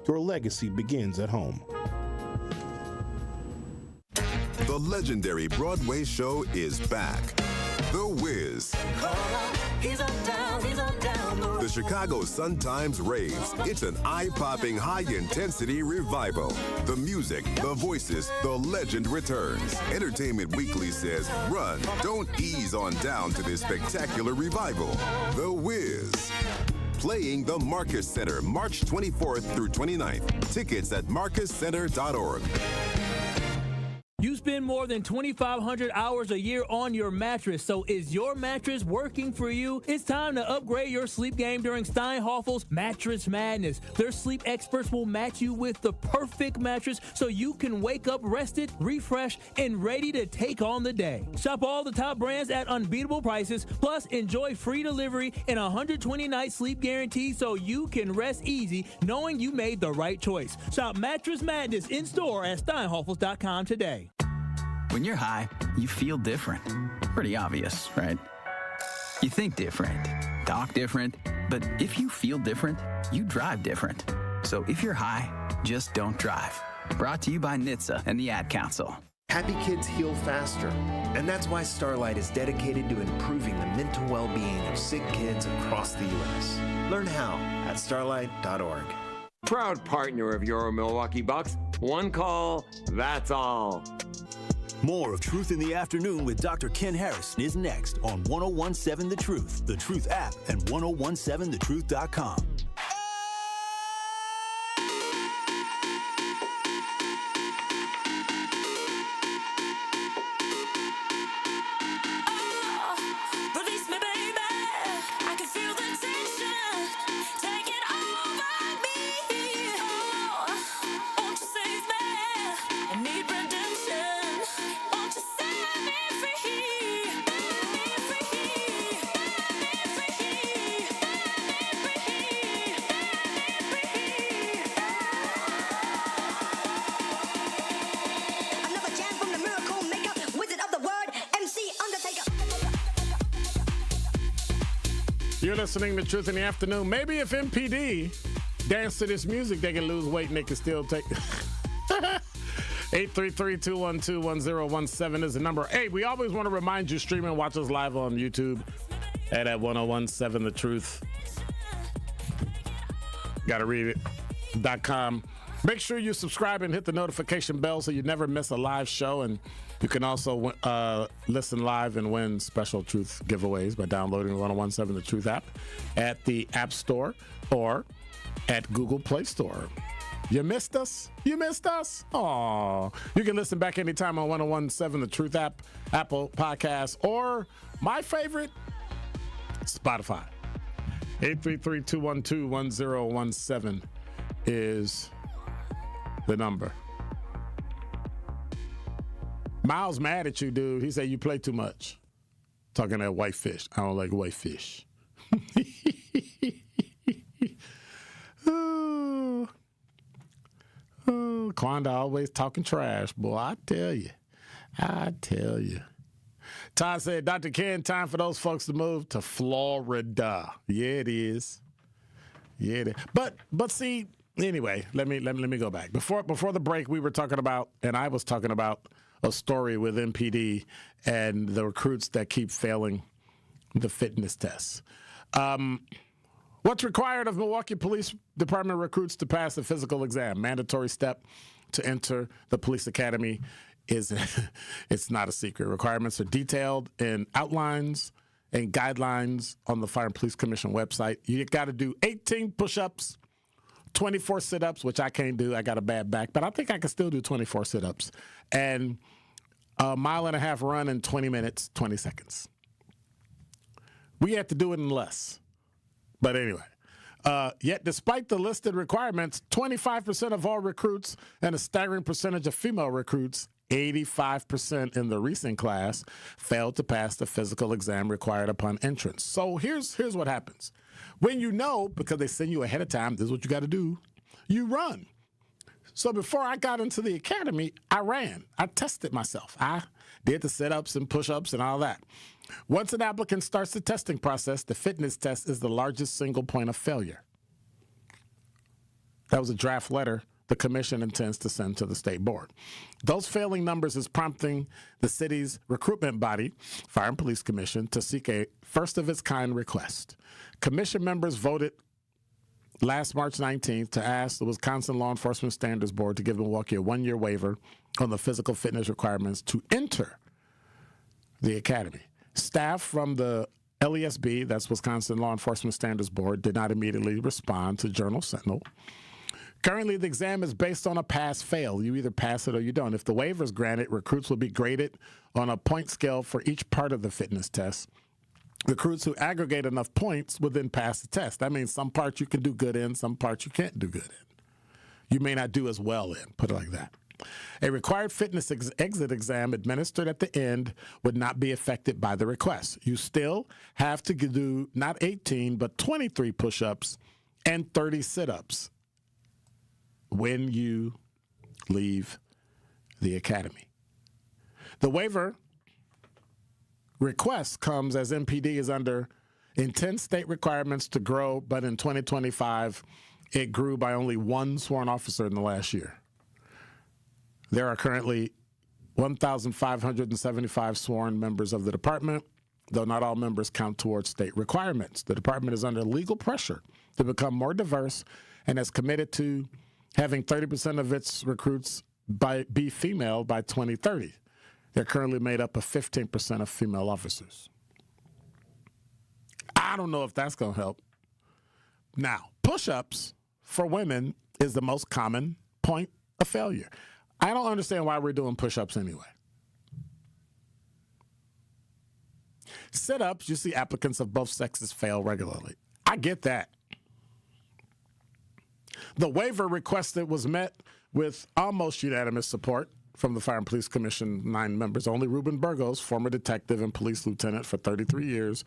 Your legacy begins at home. The legendary Broadway show is back. The Wiz. The Chicago Sun-Times raves. It's an eye-popping, high-intensity revival. The music, the voices, the legend returns. Entertainment Weekly says, run, don't ease on down to this spectacular revival. The Wiz. Playing the Marcus Center, March 24th through 29th. Tickets at marcuscenter.org. You spend more than 2,500 hours a year on your mattress, so is your mattress working for you? It's time to upgrade your sleep game during Steinhoffel's Mattress Madness. Their sleep experts will match you with the perfect mattress so you can wake up rested, refreshed, and ready to take on the day. Shop all the top brands at unbeatable prices, plus enjoy free delivery and a 120-night sleep guarantee so you can rest easy knowing you made the right choice. Shop Mattress Madness in-store at steinhoffels.com today. When you're high, you feel different. Pretty obvious, right? You think different, talk different, but if you feel different, you drive different. So if you're high, just don't drive. Brought to you by NHTSA and the Ad Council. Happy kids heal faster, and that's why Starlight is dedicated to improving the mental well-being of sick kids across the U.S. Learn how at starlight.org. Proud partner of your Milwaukee Bucks. One call, that's all. More of Truth in the Afternoon with Dr. Ken Harrison is next on 1017 The Truth, The Truth app, and 1017thetruth.com. You're listening to Truth in the Afternoon. Maybe if MPD dance to this music, they can lose weight and they can still take... 833-212-1017 is the number. Hey, we always want to remind you, stream and watch us live on YouTube at 1017 The Truth. Gotta read it.com. Make sure you subscribe and hit the notification bell so you never miss a live show. And you can also listen live and win special Truth giveaways by downloading the 1017 The Truth app at the App Store or at Google Play Store. You missed us? You missed us? Aw. You can listen back anytime on 1017 The Truth app, Apple Podcasts, or my favorite, Spotify. 833-212-1017 is the number. Miles mad at you, dude. He said you play too much. Talking that white fish. I don't like white fish. Oh, Quanda always talking trash, boy. I tell you. Todd said, Dr. Ken, time for those folks to move to Florida. Yeah, it is. Yeah, it is. But see, anyway, let me go back. Before the break, we were talking about, and I was talking about a story with MPD and the recruits that keep failing the fitness tests. What's required of Milwaukee Police Department recruits to pass the physical exam? Mandatory step to enter the police academy is it's not a secret. Requirements are detailed in outlines and guidelines on the Fire and Police Commission website. You got to do 18 push-ups, 24 sit-ups, which I can't do. I got a bad back, but I think I can still do 24 sit-ups, and a 1.5 mile run in 20 minutes, 20 seconds. We have to do it in less. But anyway, yet despite the listed requirements, 25% of all recruits and a staggering percentage of female recruits, 85% in the recent class, failed to pass the physical exam required upon entrance. So here's what happens. When you know, because they send you ahead of time, this is what you got to do, you run. So before I got into the academy, I ran. I tested myself. I did the sit-ups and push-ups and all that. Once an applicant starts the testing process, the fitness test is the largest single point of failure. That was a draft letter the commission intends to send to the state board. Those failing numbers is prompting the city's recruitment body, Fire and Police Commission, to seek a first-of-its-kind request. Commission members voted last March 19th to ask the Wisconsin Law Enforcement Standards Board to give Milwaukee a one-year waiver on the physical fitness requirements to enter the academy. Staff from the LESB, that's Wisconsin Law Enforcement Standards Board, did not immediately respond to Journal Sentinel. Currently, the exam is based on a pass-fail. You either pass it or you don't. If the waiver is granted, recruits will be graded on a point scale for each part of the fitness test. Recruits who aggregate enough points will then pass the test. That means some parts you can do good in, some parts you can't do good in. You may not do as well in, put it like that. A required fitness exit exam administered at the end would not be affected by the request. You still have to do not 18, but 23 push-ups and 30 sit-ups when you leave the academy. The waiver request comes as MPD is under intense state requirements to grow, but in 2025, it grew by only one sworn officer in the last year. There are currently 1,575 sworn members of the department, though not all members count towards state requirements. The department is under legal pressure to become more diverse and is committed to having 30% of its recruits be female by 2030. They're currently made up of 15% of female officers. I don't know if that's going to help. Now, push-ups for women is the most common point of failure. I don't understand why we're doing push-ups anyway. Sit-ups, you see applicants of both sexes fail regularly. I get that. The waiver requested was met with almost unanimous support from the Fire and Police Commission 9 members. Only Ruben Burgos, former detective and police lieutenant for 33 years,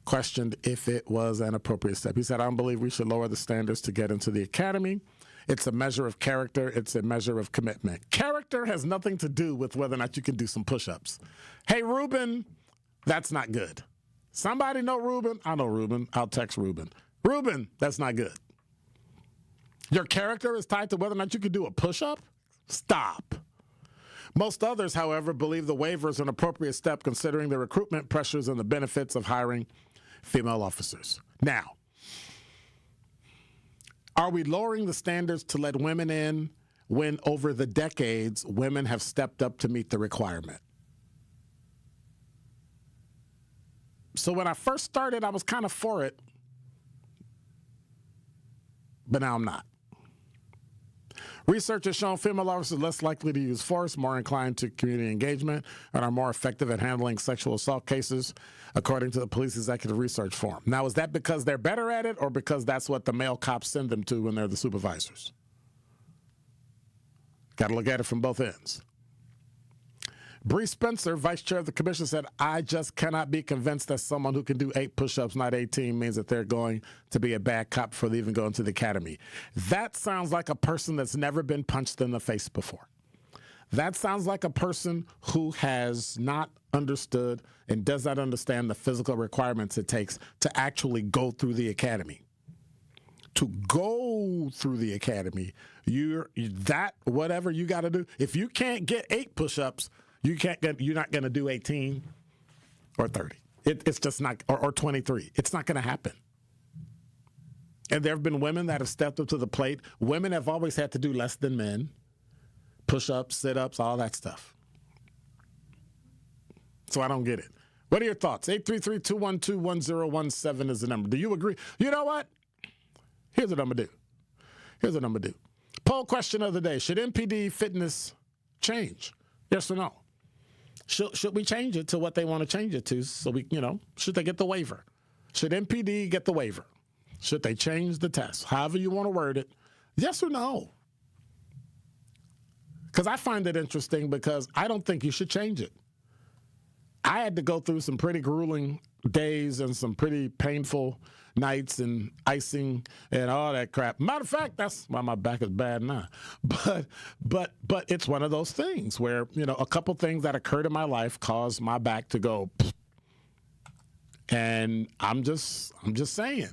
questioned if it was an appropriate step. He said, I don't believe we should lower the standards to get into the academy. It's a measure of character. It's a measure of commitment. Character has nothing to do with whether or not you can do some push-ups. Hey, Ruben, that's not good. Somebody know Ruben? I know Ruben. I'll text Ruben. Ruben, that's not good. Your character is tied to whether or not you can do a push-up? Stop. Most others, however, believe the waiver is an appropriate step considering the recruitment pressures and the benefits of hiring female officers. Now, are we lowering the standards to let women in when over the decades women have stepped up to meet the requirement? So when I first started, I was kind of for it, but now I'm not. Research has shown female officers are less likely to use force, more inclined to community engagement, and are more effective at handling sexual assault cases, according to the Police Executive Research Forum. Now, is that because they're better at it or because that's what the male cops send them to when they're the supervisors? Got to look at it from both ends. Bree Spencer, vice chair of the commission, said, I just cannot be convinced that someone who can do 8 push-ups, not 18, means that they're going to be a bad cop before they even go into the academy. That sounds like a person that's never been punched in the face before. That sounds like a person who has not understood and does not understand the physical requirements it takes to actually go through the academy. To go through the academy, whatever you got to do. If you can't get 8 push-ups, you're not going to do 18 or 30. It's just not, or 23. It's not going to happen. And there have been women that have stepped up to the plate. Women have always had to do less than men. Push-ups, sit-ups, all that stuff. So I don't get it. What are your thoughts? 833-212-1017 is the number. Do you agree? You know what? Here's what I'm going to do. Poll question of the day. Should MPD fitness change? Yes or no? Should we change it to what they want to change it to? So should they get the waiver? Should MPD get the waiver? Should they change the test? However you want to word it. Yes or no? Because I find it interesting because I don't think you should change it. I had to go through some pretty grueling days and some pretty painful nights and icing and all that crap. Matter of fact, that's why my back is bad now. But it's one of those things where, a couple things that occurred in my life caused my back to go. And I'm just saying,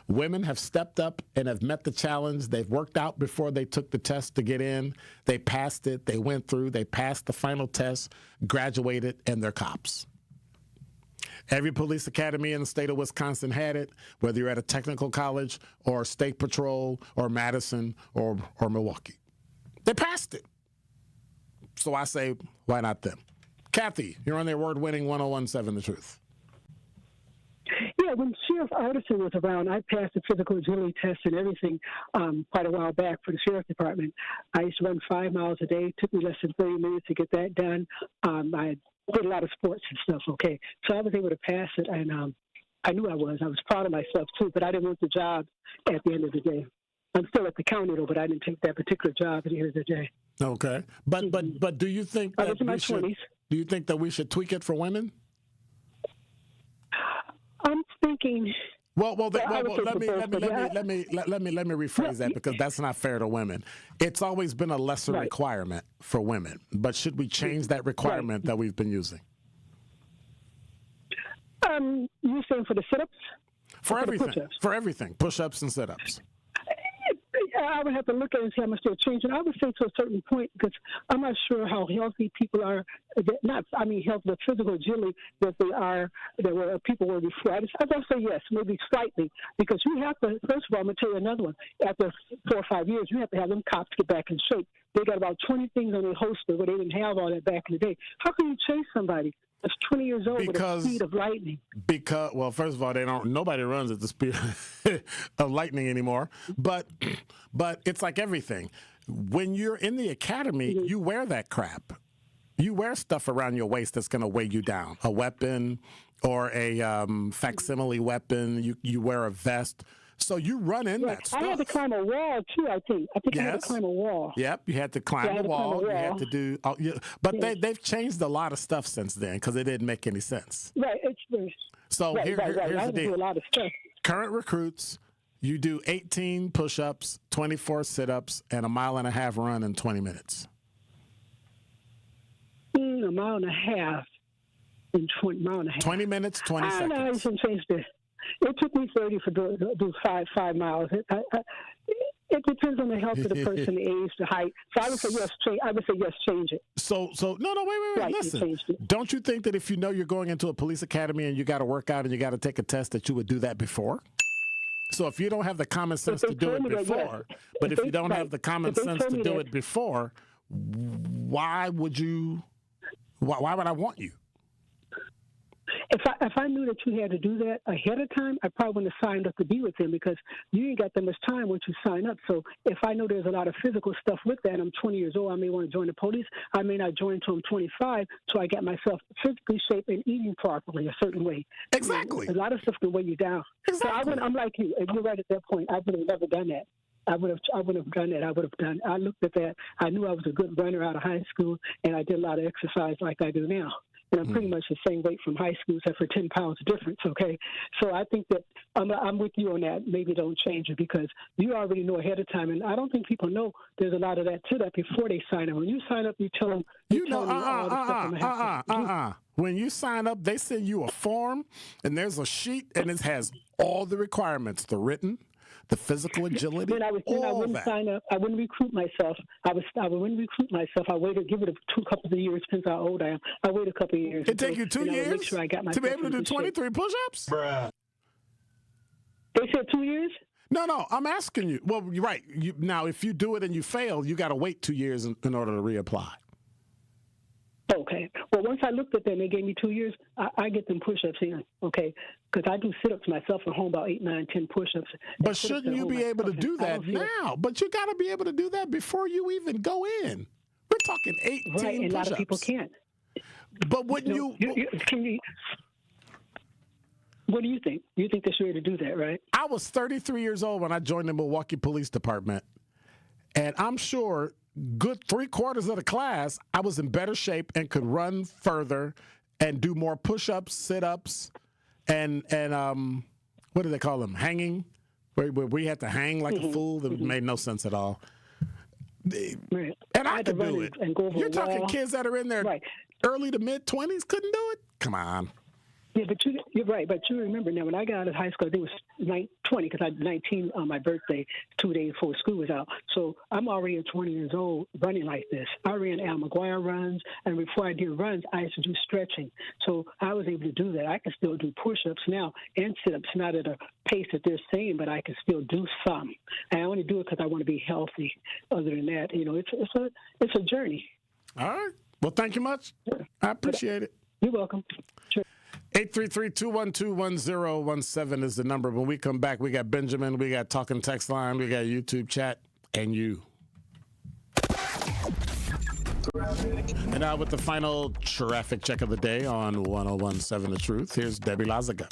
women have stepped up and have met the challenge. They've worked out before they took the test to get in. They passed it. They went through. They passed the final test, graduated, and they're cops. Every police academy in the state of Wisconsin had it, whether you're at a technical college or State Patrol or Madison or Milwaukee. They passed it. So I say, why not them? Kathy, you're on the award-winning 1017 The Truth. Yeah, when Sheriff Artisan was around, I passed the physical agility test and everything quite a while back for the Sheriff's Department. I used to run 5 miles a day. It took me less than 30 minutes to get that done. I did a lot of sports and stuff, okay. So I was able to pass it, and I knew I was. I was proud of myself, too, but I didn't want the job at the end of the day. I'm still at the county, though, but I didn't take that particular job at the end of the day. Okay. But do you think that I was in my 20s. Do you think that we should tweak it for women? I'm thinking. Let me rephrase that because that's not fair to women. It's always been a lesser requirement for women, but should we change that requirement that we've been using? You saying for the sit-ups? For everything. For everything. Push-ups and sit-ups. I would have to look at it and see how much they're changing. I would say to a certain point, because I'm not sure how healthy people are. Health, but physical agility that they are, that were people were before. I'd say yes, maybe slightly, because you have to. First of all, I'm gonna tell you another one. After 4 or 5 years, you have to have them cops get back in shape. They got about 20 things on their holster where they didn't have all that back in the day. How can you chase somebody that's 20 years old with the speed of lightning? Because, well, first of all, nobody runs at the speed of lightning anymore. But it's like everything. When you're in the academy, you wear that crap. You wear stuff around your waist that's going to weigh you down. A weapon or a facsimile weapon. You wear a vest. So you run in that stuff. I had to climb a wall, too, I think. I had to climb a wall. Yep, you had to climb the wall. You had to do... But they've changed a lot of stuff since then because it didn't make any sense. Right. So here's the deal. Do a lot of stuff. Current recruits, you do 18 push-ups, 24 sit-ups, and a 1.5 mile run in 20 minutes. A 1.5 miles in 20 minutes, 20 seconds. I know I should change this. It took me 30 to do 5 miles. It depends on the health of the person, the age, the height. So I would say yes, change it. So no, wait. Right, listen. Don't you think that if you know you're going into a police academy and you got to work out and you got to take a test that you would do that before? So if you don't have the common sense to do it before, but if you don't have the common sense to do it before, why would I want you? If I knew that you had to do that ahead of time, I probably wouldn't have signed up to be with them because you ain't got that much time once you sign up. So if I know there's a lot of physical stuff with that, I'm 20 years old, I may want to join the police. I may not join until I'm 25, so I get myself physically shaped and eating properly a certain way. Exactly. A lot of stuff can weigh you down. Exactly. So I'm like you. If you're right at that point, I would have never done that. I would have done that. I looked at that. I knew I was a good runner out of high school, and I did a lot of exercise like I do now. And I'm pretty much the same weight from high school, except for 10 pounds difference, okay? So I think that I'm with you on that. Maybe don't change it because you already know ahead of time. And I don't think people know there's a lot of that to that before they sign up. When you sign up, you tell them, When you sign up, they send you a form, and there's a sheet, and it has all the requirements, the written, the physical agility, I wouldn't sign up. I wouldn't recruit myself. I wouldn't recruit myself. I waited, give it a couple of years, depends how old I am. I wait a couple of years. It take you 2 years make sure I got to be able to do 23 push-ups? Bruh. They said 2 years? No, I'm asking you. Well, you're right. Now, if you do it and you fail, you got to wait 2 years in order to reapply. Okay. Well, once I looked at them, they gave me 2 years. I get them push-ups in, okay? Because I do sit-ups myself at home, about 8, 9, 10 push-ups. But shouldn't you be able to do that now? But you got to be able to do that before you even go in. We're talking 18 push-ups. Right, and a lot of people can't. But wouldn't what do you think? You think they should be able to do that, right? I was 33 years old when I joined the Milwaukee Police Department, and I'm sure good 3/4 of the class, I was in better shape and could run further and do more push-ups, sit-ups, and what do they call them? Hanging, where we had to hang like a fool. That made no sense at all. Right. And I could do it. And go over You're talking kids that are in their early to mid-20s couldn't do it? Come on. Yeah, but you're right. But you remember now, when I got out of high school, I think it was 20 because I was 19 on my birthday, 2 days before school was out. So I'm already at 20 years old running like this. I ran Al McGuire runs, and before I did runs, I used to do stretching. So I was able to do that. I can still do push-ups now and sit-ups, not at a pace that they're saying, but I can still do some. And I only do it because I want to be healthy. Other than that, it's a journey. All right. Well, thank you much. I appreciate it. You're welcome. Sure. 833-212-1017 is the number. When we come back, we got Benjamin, we got Talking Text Line, we got YouTube chat, and you. And now with the final traffic check of the day on 1017 The Truth, here's Debbie Lazaga.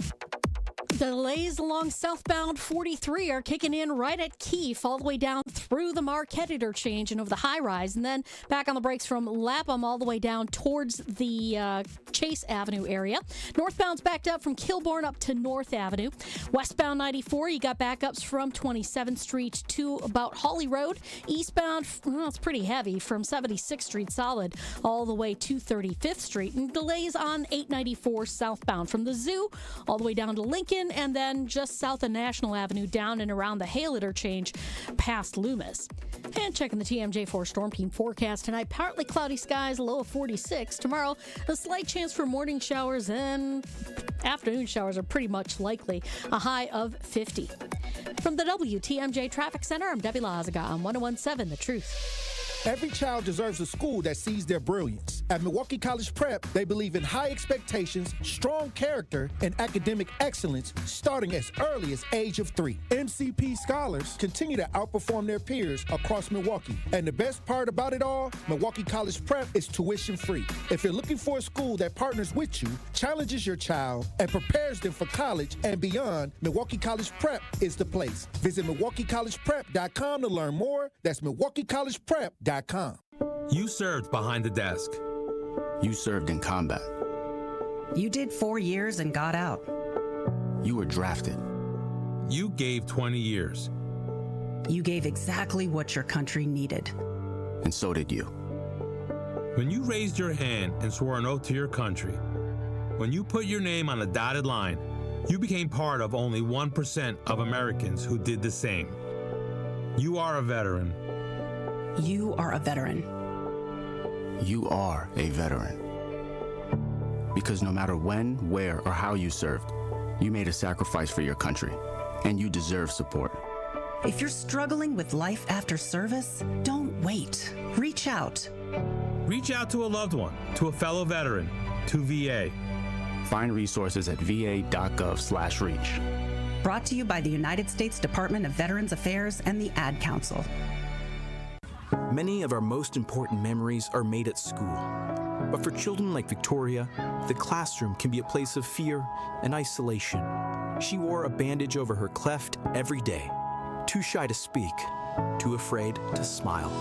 Delays along southbound 43 are kicking in right at Keefe, all the way down through the Marquette interchange and over the high-rise, and then back on the brakes from Lapham all the way down towards the Chase Avenue area. Northbound's backed up from Kilbourne up to North Avenue. Westbound 94, you got backups from 27th Street to about Hawley Road. Eastbound, it's pretty heavy from 76th Street solid all the way to 35th Street. And delays on 894 southbound from the Zoo all the way down to Lincoln Washington, and then just south of National Avenue down and around the Hale interchange past Loomis. And checking the TMJ4 Storm Team forecast tonight, partly cloudy skies, a low of 46. Tomorrow, a slight chance for morning showers, and afternoon showers are pretty much likely, a high of 50. From the WTMJ Traffic Center, I'm Debbie Lazaga on 101.7 The Truth. Every child deserves a school that sees their brilliance. At Milwaukee College Prep, they believe in high expectations, strong character, and academic excellence starting as early as age of 3. MCP scholars continue to outperform their peers across Milwaukee. And the best part about it all, Milwaukee College Prep is tuition free. If you're looking for a school that partners with you, challenges your child, and prepares them for college and beyond, Milwaukee College Prep is the place. Visit MilwaukeeCollegePrep.com to learn more. That's MilwaukeeCollegePrep.com. You served behind the desk. You served in combat. You did 4 years and got out. You were drafted. You gave 20 years. You gave exactly what your country needed. And so did you. When you raised your hand and swore an oath to your country, when you put your name on a dotted line, you became part of only 1% of Americans who did the same. You are a veteran. You are a veteran. You are a veteran. Because no matter when, where, or how you served, you made a sacrifice for your country, and you deserve support. If you're struggling with life after service, don't wait. Reach out. Reach out to a loved one, to a fellow veteran, to VA. Find resources at va.gov/reach. Brought to you by the United States Department of Veterans Affairs and the Ad Council. Many of our most important memories are made at school. But for children like Victoria, the classroom can be a place of fear and isolation. She wore a bandage over her cleft every day, too shy to speak, too afraid to smile.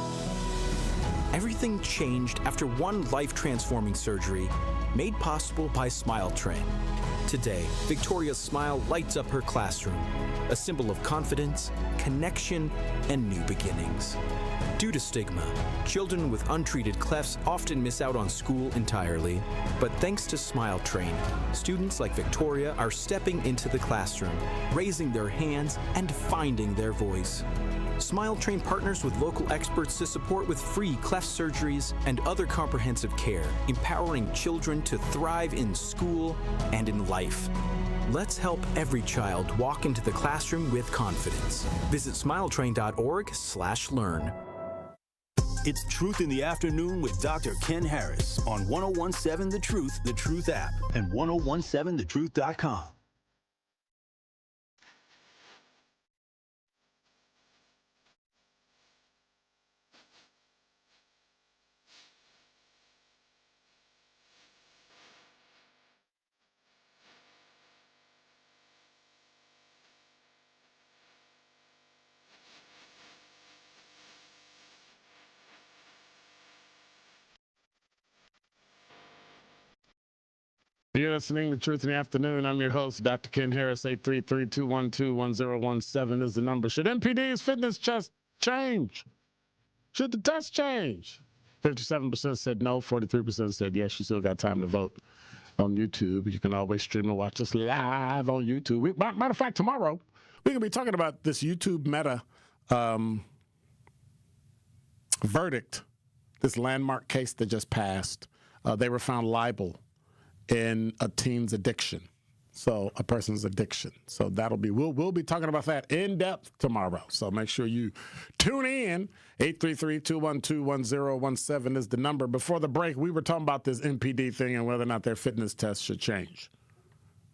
Everything changed after one life-transforming surgery made possible by Smile Train. Today, Victoria's smile lights up her classroom, a symbol of confidence, connection, and new beginnings. Due to stigma, children with untreated clefts often miss out on school entirely. But thanks to Smile Train, students like Victoria are stepping into the classroom, raising their hands, and finding their voice. Smile Train partners with local experts to support with free cleft surgeries and other comprehensive care, empowering children to thrive in school and in life. Let's help every child walk into the classroom with confidence. Visit smiletrain.org/learn. It's Truth in the Afternoon with Dr. Ken Harris on 101.7 The Truth app, and 1017thetruth.com. You're listening to Truth in the Afternoon. I'm your host, Dr. Ken Harris. 833-212-1017 is the number. Should MPD's fitness test change? Should the test change? 57% said no, 43% said yes. You still got time to vote on YouTube. You can always stream and watch us live on YouTube. Matter of fact, tomorrow, we're going to be talking about this YouTube Meta verdict, this landmark case that just passed. They were found liable in a teen's addiction, so a person's addiction. So we'll be talking about that in depth tomorrow. So make sure you tune in. 833-212-1017 is the number. Before the break, we were talking about this MPD thing and whether or not their fitness tests should change.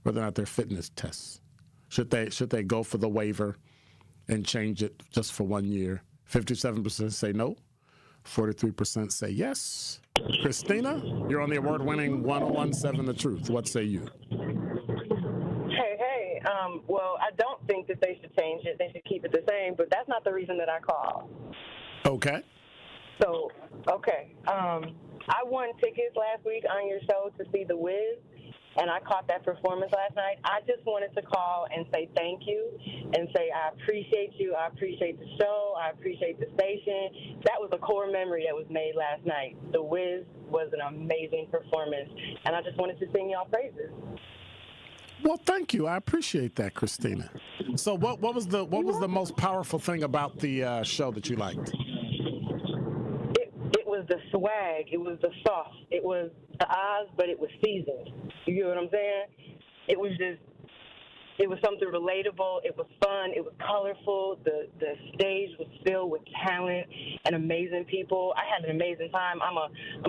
Whether or not their fitness tests should they go for the waiver and change it just for 1 year. 57% say no, 43% say yes. Christina, you're on the award-winning 101.7 The Truth. What say you? Hey. Well, I don't think that they should change it. They should keep it the same, but that's not the reason that I called. Okay. So, okay. I won tickets last week on your show to see The Wiz, and I caught that performance last night. I just wanted to call and say thank you and say I appreciate you. I appreciate the show. I appreciate the station. That was a core memory that was made last night. The Wiz was an amazing performance, and I just wanted to sing y'all praises. Well, thank you. I appreciate that, Christina. So, what was the most powerful thing about the show that you liked? It was the swag. It was the sauce. It was the Oz, but it was seasoned. You get what I'm saying? It was something relatable. It was fun. It was colorful. The stage was filled with talent and amazing people. I had an amazing time. I'm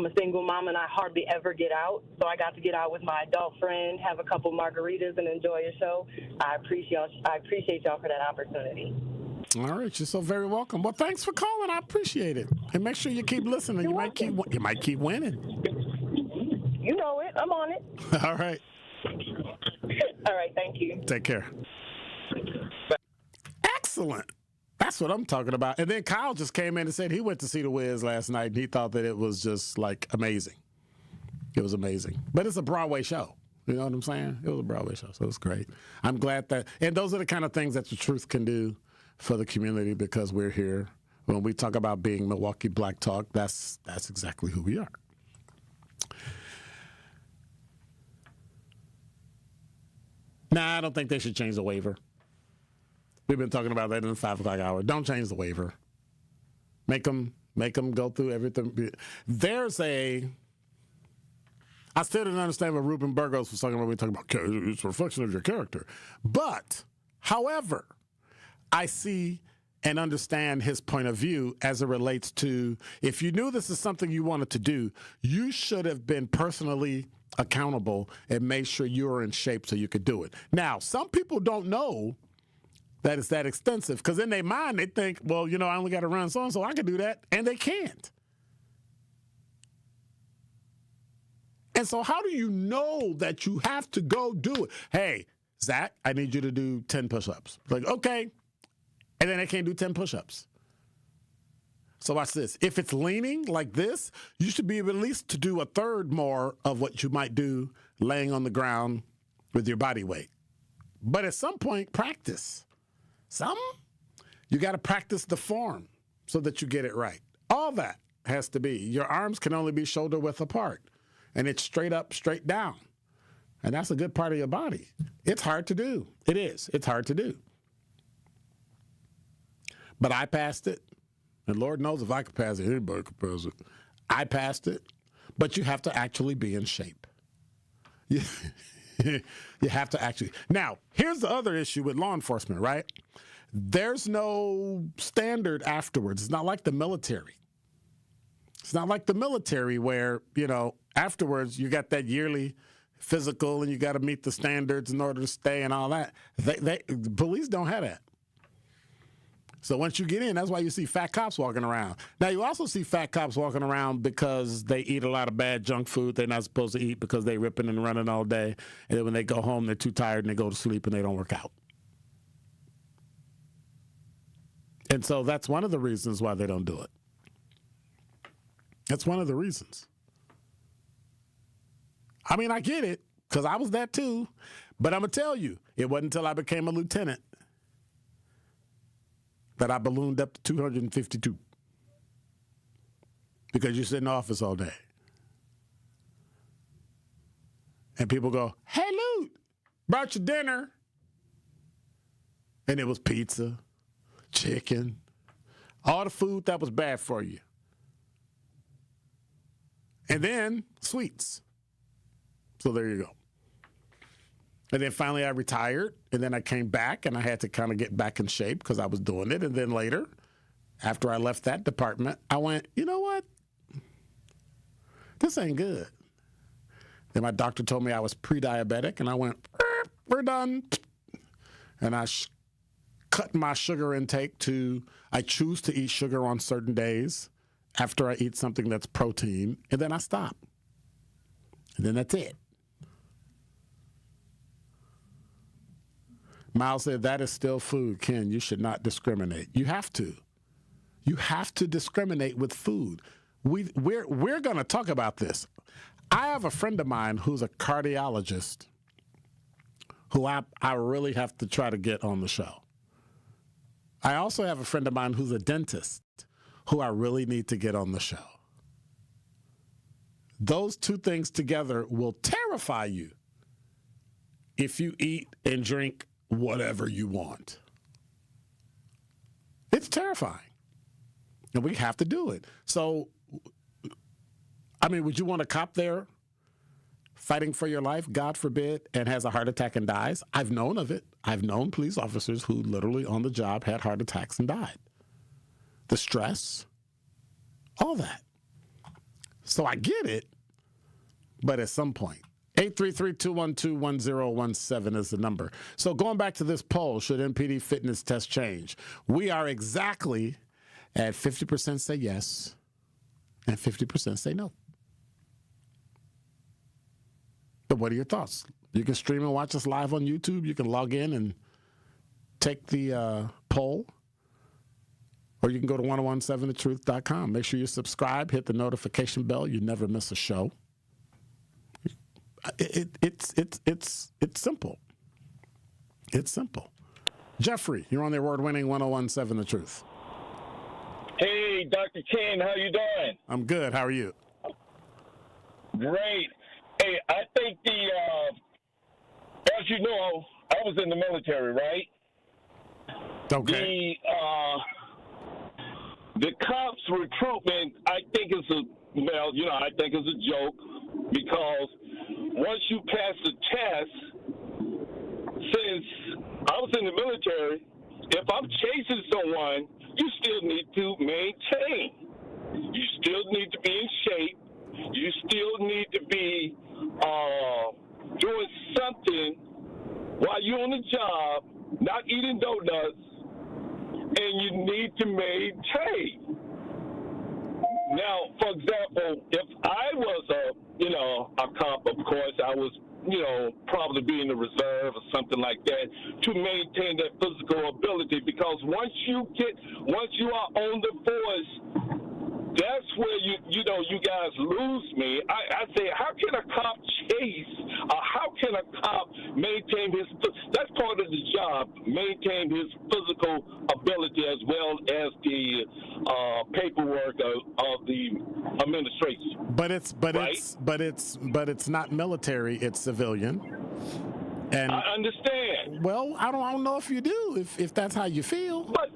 a single mom, and I hardly ever get out. So I got to get out with my adult friend, have a couple margaritas, and enjoy a show. I appreciate y'all for that opportunity. All right, you're so very welcome. Well, thanks for calling. I appreciate it. And make sure you keep listening. You might keep winning. You know it. I'm on it. All right. All right, thank you. Take care. Excellent. That's what I'm talking about. And then Kyle just came in and said he went to see The Wiz last night, and he thought that it was just, like, amazing. It was amazing. But it's a Broadway show. You know what I'm saying? It was a Broadway show, so it was great. I'm glad that – and those are the kind of things that the truth can do for the community because we're here. When we talk about being Milwaukee Black Talk, that's exactly who we are. Nah, I don't think they should change the waiver. We've been talking about that in the 5 o'clock hour. Don't change the waiver. Make them go through everything. I still didn't understand what Ruben Burgos was talking about. We talking about it's a reflection of your character. But, however, I see and understand his point of view as it relates to if you knew this is something you wanted to do, you should have been personally accountable and made sure you were in shape so you could do it. Now, some people don't know that it's that extensive because in their mind they think, well, I only got to run so I can do that, and they can't. And so how do you know that you have to go do it? Hey, Zach, I need you to do 10 push-ups. Like, okay. And then they can't do 10 push-ups. So watch this. If it's leaning like this, you should be able at least to do a third more of what you might do laying on the ground with your body weight. But at some point, practice. You got to practice the form so that you get it right. All that has to be. Your arms can only be shoulder width apart. And it's straight up, straight down. And that's a good part of your body. It's hard to do. It is. It's hard to do. But I passed it. And Lord knows if I could pass it, anybody could pass it. I passed it. But you have to actually be in shape. You have to actually. Now, here's the other issue with law enforcement, right? There's no standard afterwards. It's not like the military. It's not like the military where, afterwards you got that yearly physical and you got to meet the standards in order to stay and all that. Police don't have that. So once you get in, that's why you see fat cops walking around. Now, you also see fat cops walking around because they eat a lot of bad junk food they're not supposed to eat because they're ripping and running all day. And then when they go home, they're too tired and they go to sleep and they don't work out. And so that's one of the reasons why they don't do it. That's one of the reasons. I mean, I get it because I was that too. But I'm going to tell you, it wasn't until I became a lieutenant that I ballooned up to 252 because you sit in the office all day. And people go, hey, Lute, brought you dinner. And it was pizza, chicken, all the food that was bad for you. And then sweets. So there you go. And then finally I retired, and then I came back, and I had to kind of get back in shape because I was doing it. And then later, after I left that department, I went, you know what? This ain't good. Then my doctor told me I was pre-diabetic, and I went, we're done. And I cut my sugar intake to, I choose to eat sugar on certain days after I eat something that's protein, and then I stop. And then that's it. Miles said, that is still food, Ken. You should not discriminate. You have to. You have to discriminate with food. We're going to talk about this. I have a friend of mine who's a cardiologist who I really have to try to get on the show. I also have a friend of mine who's a dentist who I really need to get on the show. Those two things together will terrify you. if you eat and drink whatever you want. It's terrifying. And we have to do it. So, I mean, would you want a cop there fighting for your life, God forbid, and has a heart attack and dies? I've known of it. I've known police officers who literally on the job had heart attacks and died. The stress, all that. So I get it, but at some point. 833-212-1017 is the number. So going back to this poll, should MPD fitness test change? We are exactly at 50% say yes and 50% say no. But what are your thoughts? You can stream and watch us live on YouTube. You can log in and take the poll. Or you can go to 1017thetruth.com. Make sure you subscribe, hit the notification bell. You never miss a show. It's simple. It's simple. Jeffrey, you're on the award-winning 1017 The Truth. Hey, Dr. Ken, how you doing? I'm good. How are you? Great. Hey, I think as you know, I was in the military, right? Okay. The cops recruitment, I think is a joke, because once you pass the test, since I was in the military, if I'm chasing someone, you still need to maintain. You still need to be in shape. You still need to be doing something while you're on the job, not eating donuts, and you need to maintain. Now, for example, if I was a cop, of course, I was, probably be in the reserve or something like that to maintain that physical ability, because once you are on the force, that's where you guys lose me. I say, how can a cop chase? How can a cop maintain that's part of the job, maintain his physical ability as well as the paperwork of the administration. But it's not military, it's civilian. And I understand. Well, I don't know if you do, if that's how you feel. But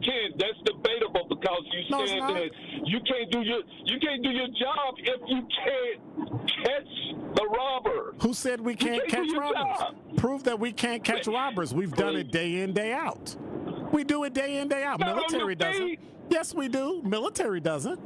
Ken, that's debatable, because you said that you can't do your job if you can't catch the robber. Who said we can't catch robbers? Prove that we can't catch robbers. We've done it day in, day out. We do it day in, day out. Military doesn't. Yes, we do. Military doesn't.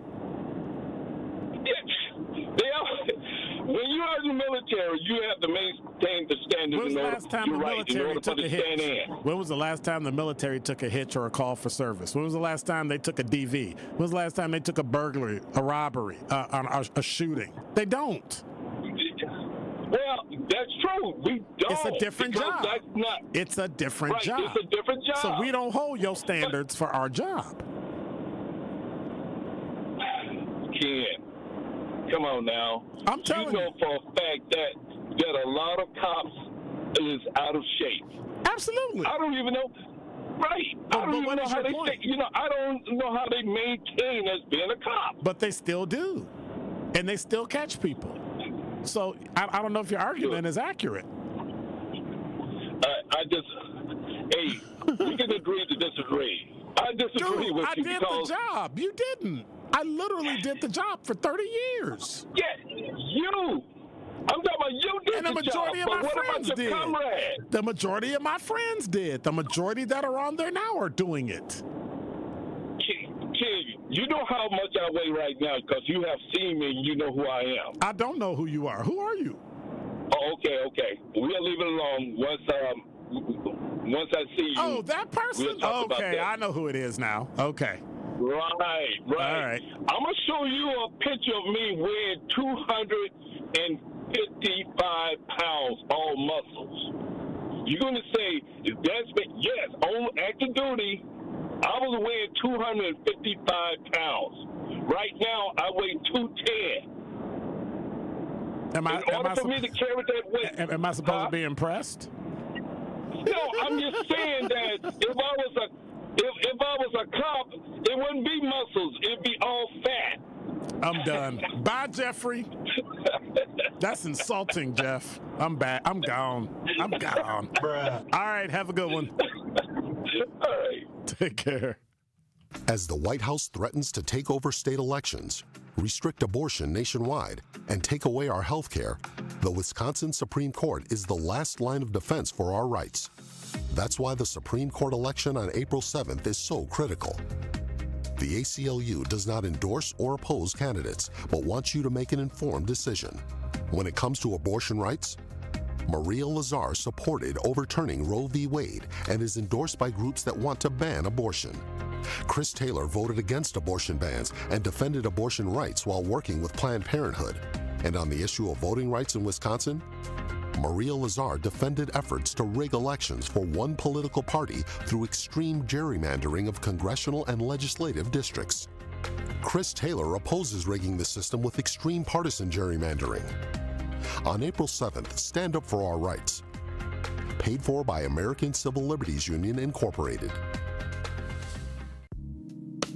When you are in the military, you have to maintain the standard. When was the last time the military took a hitch? When was the last time the military took a hitch or a call for service? When was the last time they took a DV? When was the last time they took a burglary, a robbery, a shooting? They don't. Well, that's true. We don't. It's a different job. It's a different job. It's a different job. So we don't hold your standards for our job. Ken, come on now. I'm telling you. You know for a fact that a lot of cops is out of shape. Absolutely. I don't even know. Right. I don't even know how they I don't know how they maintain as being a cop. But they still do. And they still catch people. So I don't know if your argument is accurate. We can agree to disagree. I disagree with you. I did the job. You didn't. I literally did the job for 30 years. Yeah, you. I'm talking about you did and the majority job, of my friends did. The majority of my friends did. The majority that are on there now are doing it. King, you know how much I weigh right now, because you have seen me and you know who I am. I don't know who you are. Who are you? Oh, okay. We'll leave it alone once I see you. Oh, that person? We'll okay, I know who it is now. Okay. Right. All right. I'm going to show you a picture of me weighing 255 pounds, all muscles. You're going to say, yes, on active duty, I was weighing 255 pounds. Right now, I weigh 210. In order for me to carry that weight. Am I supposed to be impressed? No, I'm just saying that if I was a cop, it wouldn't be muscles. It'd be all fat. I'm done. Bye, Jeffrey. That's insulting, Jeff. I'm back. I'm gone. Bruh. All right, have a good one. All right. Take care. As the White House threatens to take over state elections, restrict abortion nationwide, and take away our health care, the Wisconsin Supreme Court is the last line of defense for our rights. That's why the Supreme Court election on April 7th is so critical. The ACLU does not endorse or oppose candidates, but wants you to make an informed decision. When it comes to abortion rights, Maria Lazar supported overturning Roe v. Wade and is endorsed by groups that want to ban abortion. Chris Taylor voted against abortion bans and defended abortion rights while working with Planned Parenthood. And on the issue of voting rights in Wisconsin, Maria Lazar defended efforts to rig elections for one political party through extreme gerrymandering of congressional and legislative districts. Chris Taylor opposes rigging the system with extreme partisan gerrymandering. On April 7th, stand up for our rights. Paid for by American Civil Liberties Union, Incorporated.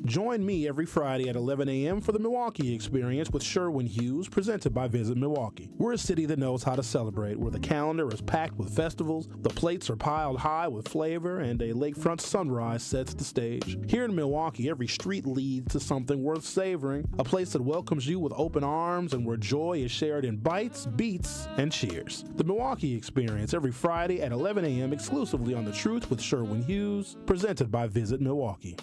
Join me every Friday at 11 a.m. for the Milwaukee Experience with Sherwin Hughes, presented by Visit Milwaukee. We're a city that knows how to celebrate, where the calendar is packed with festivals, the plates are piled high with flavor, and a lakefront sunrise sets the stage. Here in Milwaukee, every street leads to something worth savoring, a place that welcomes you with open arms and where joy is shared in bites, beats, and cheers. The Milwaukee Experience every Friday at 11 a.m. exclusively on The Truth with Sherwin Hughes, presented by Visit Milwaukee.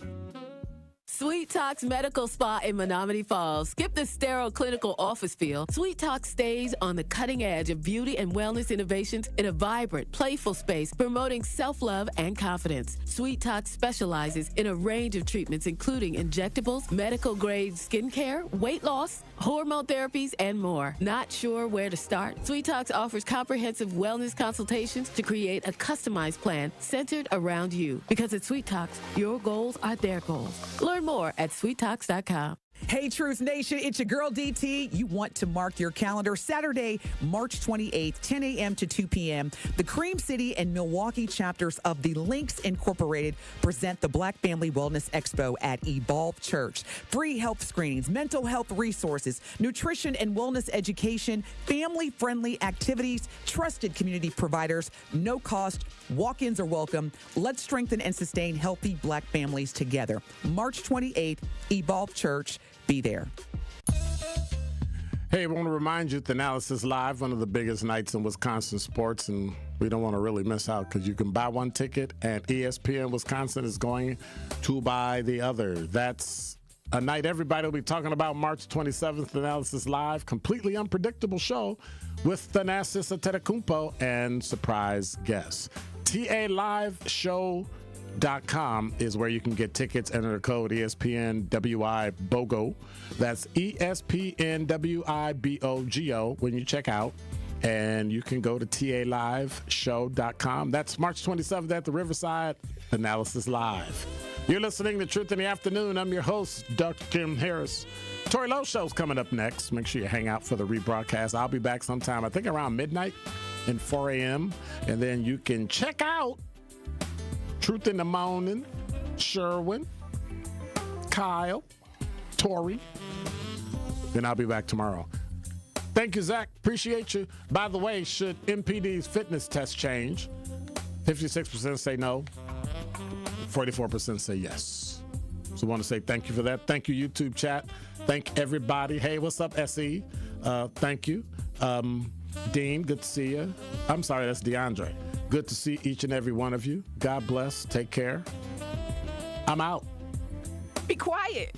Sweet Talks Medical Spa in Menominee Falls. Skip the sterile clinical office feel. Sweet Talk stays on the cutting edge of beauty and wellness innovations in a vibrant, playful space, promoting self-love and confidence. Sweet Talk specializes in a range of treatments, including injectables, medical-grade skincare, weight loss, hormone therapies, and more. Not sure where to start? Sweet Talks offers comprehensive wellness consultations to create a customized plan centered around you. Because at Sweet Talks, your goals are their goals. Learn more at sweettalks.com. Hey, Truth Nation, it's your girl DT. You want to mark your calendar Saturday, March 28th, 10 a.m. to 2 p.m. The Cream City and Milwaukee chapters of the Links Incorporated present the Black Family Wellness Expo at Evolve Church. Free health screenings, mental health resources, nutrition and wellness education, family-friendly activities, trusted community providers, no cost, walk-ins are welcome. Let's strengthen and sustain healthy Black families together. March 28th, Evolve Church. Be there. Hey, I want to remind you, the Analysis Live, one of the biggest nights in Wisconsin sports, and we don't want to really miss out because you can buy one ticket, and ESPN Wisconsin is going to buy the other. That's a night everybody will be talking about. March 27th, Analysis Live, completely unpredictable show with Thanasis Antetokounmpo and surprise guests. TALiveshow.com is where you can get tickets. Enter the code ESPNWI BOGO. That's ESPNWIBOGO when you check out. And you can go to TALiveshow.com. That's March 27th at the Riverside Analysis Live. You're listening to Truth in the Afternoon. I'm your host, Dr. Kim Harris. Tori Lowe Show's coming up next. Make sure you hang out for the rebroadcast. I'll be back sometime, I think around midnight and 4 a.m. And then you can check out Truth in the Morning, Sherwin, Kyle, Tori. Then I'll be back tomorrow. Thank you, Zach. Appreciate you. By the way, should MPD's fitness test change? 56% say no. 44% say yes. So I want to say thank you for that. Thank you, YouTube chat. Thank everybody. Hey, what's up, SE? Thank you. Dean, good to see you. I'm sorry, that's DeAndre. Good to see each and every one of you. God bless. Take care. I'm out. Be quiet.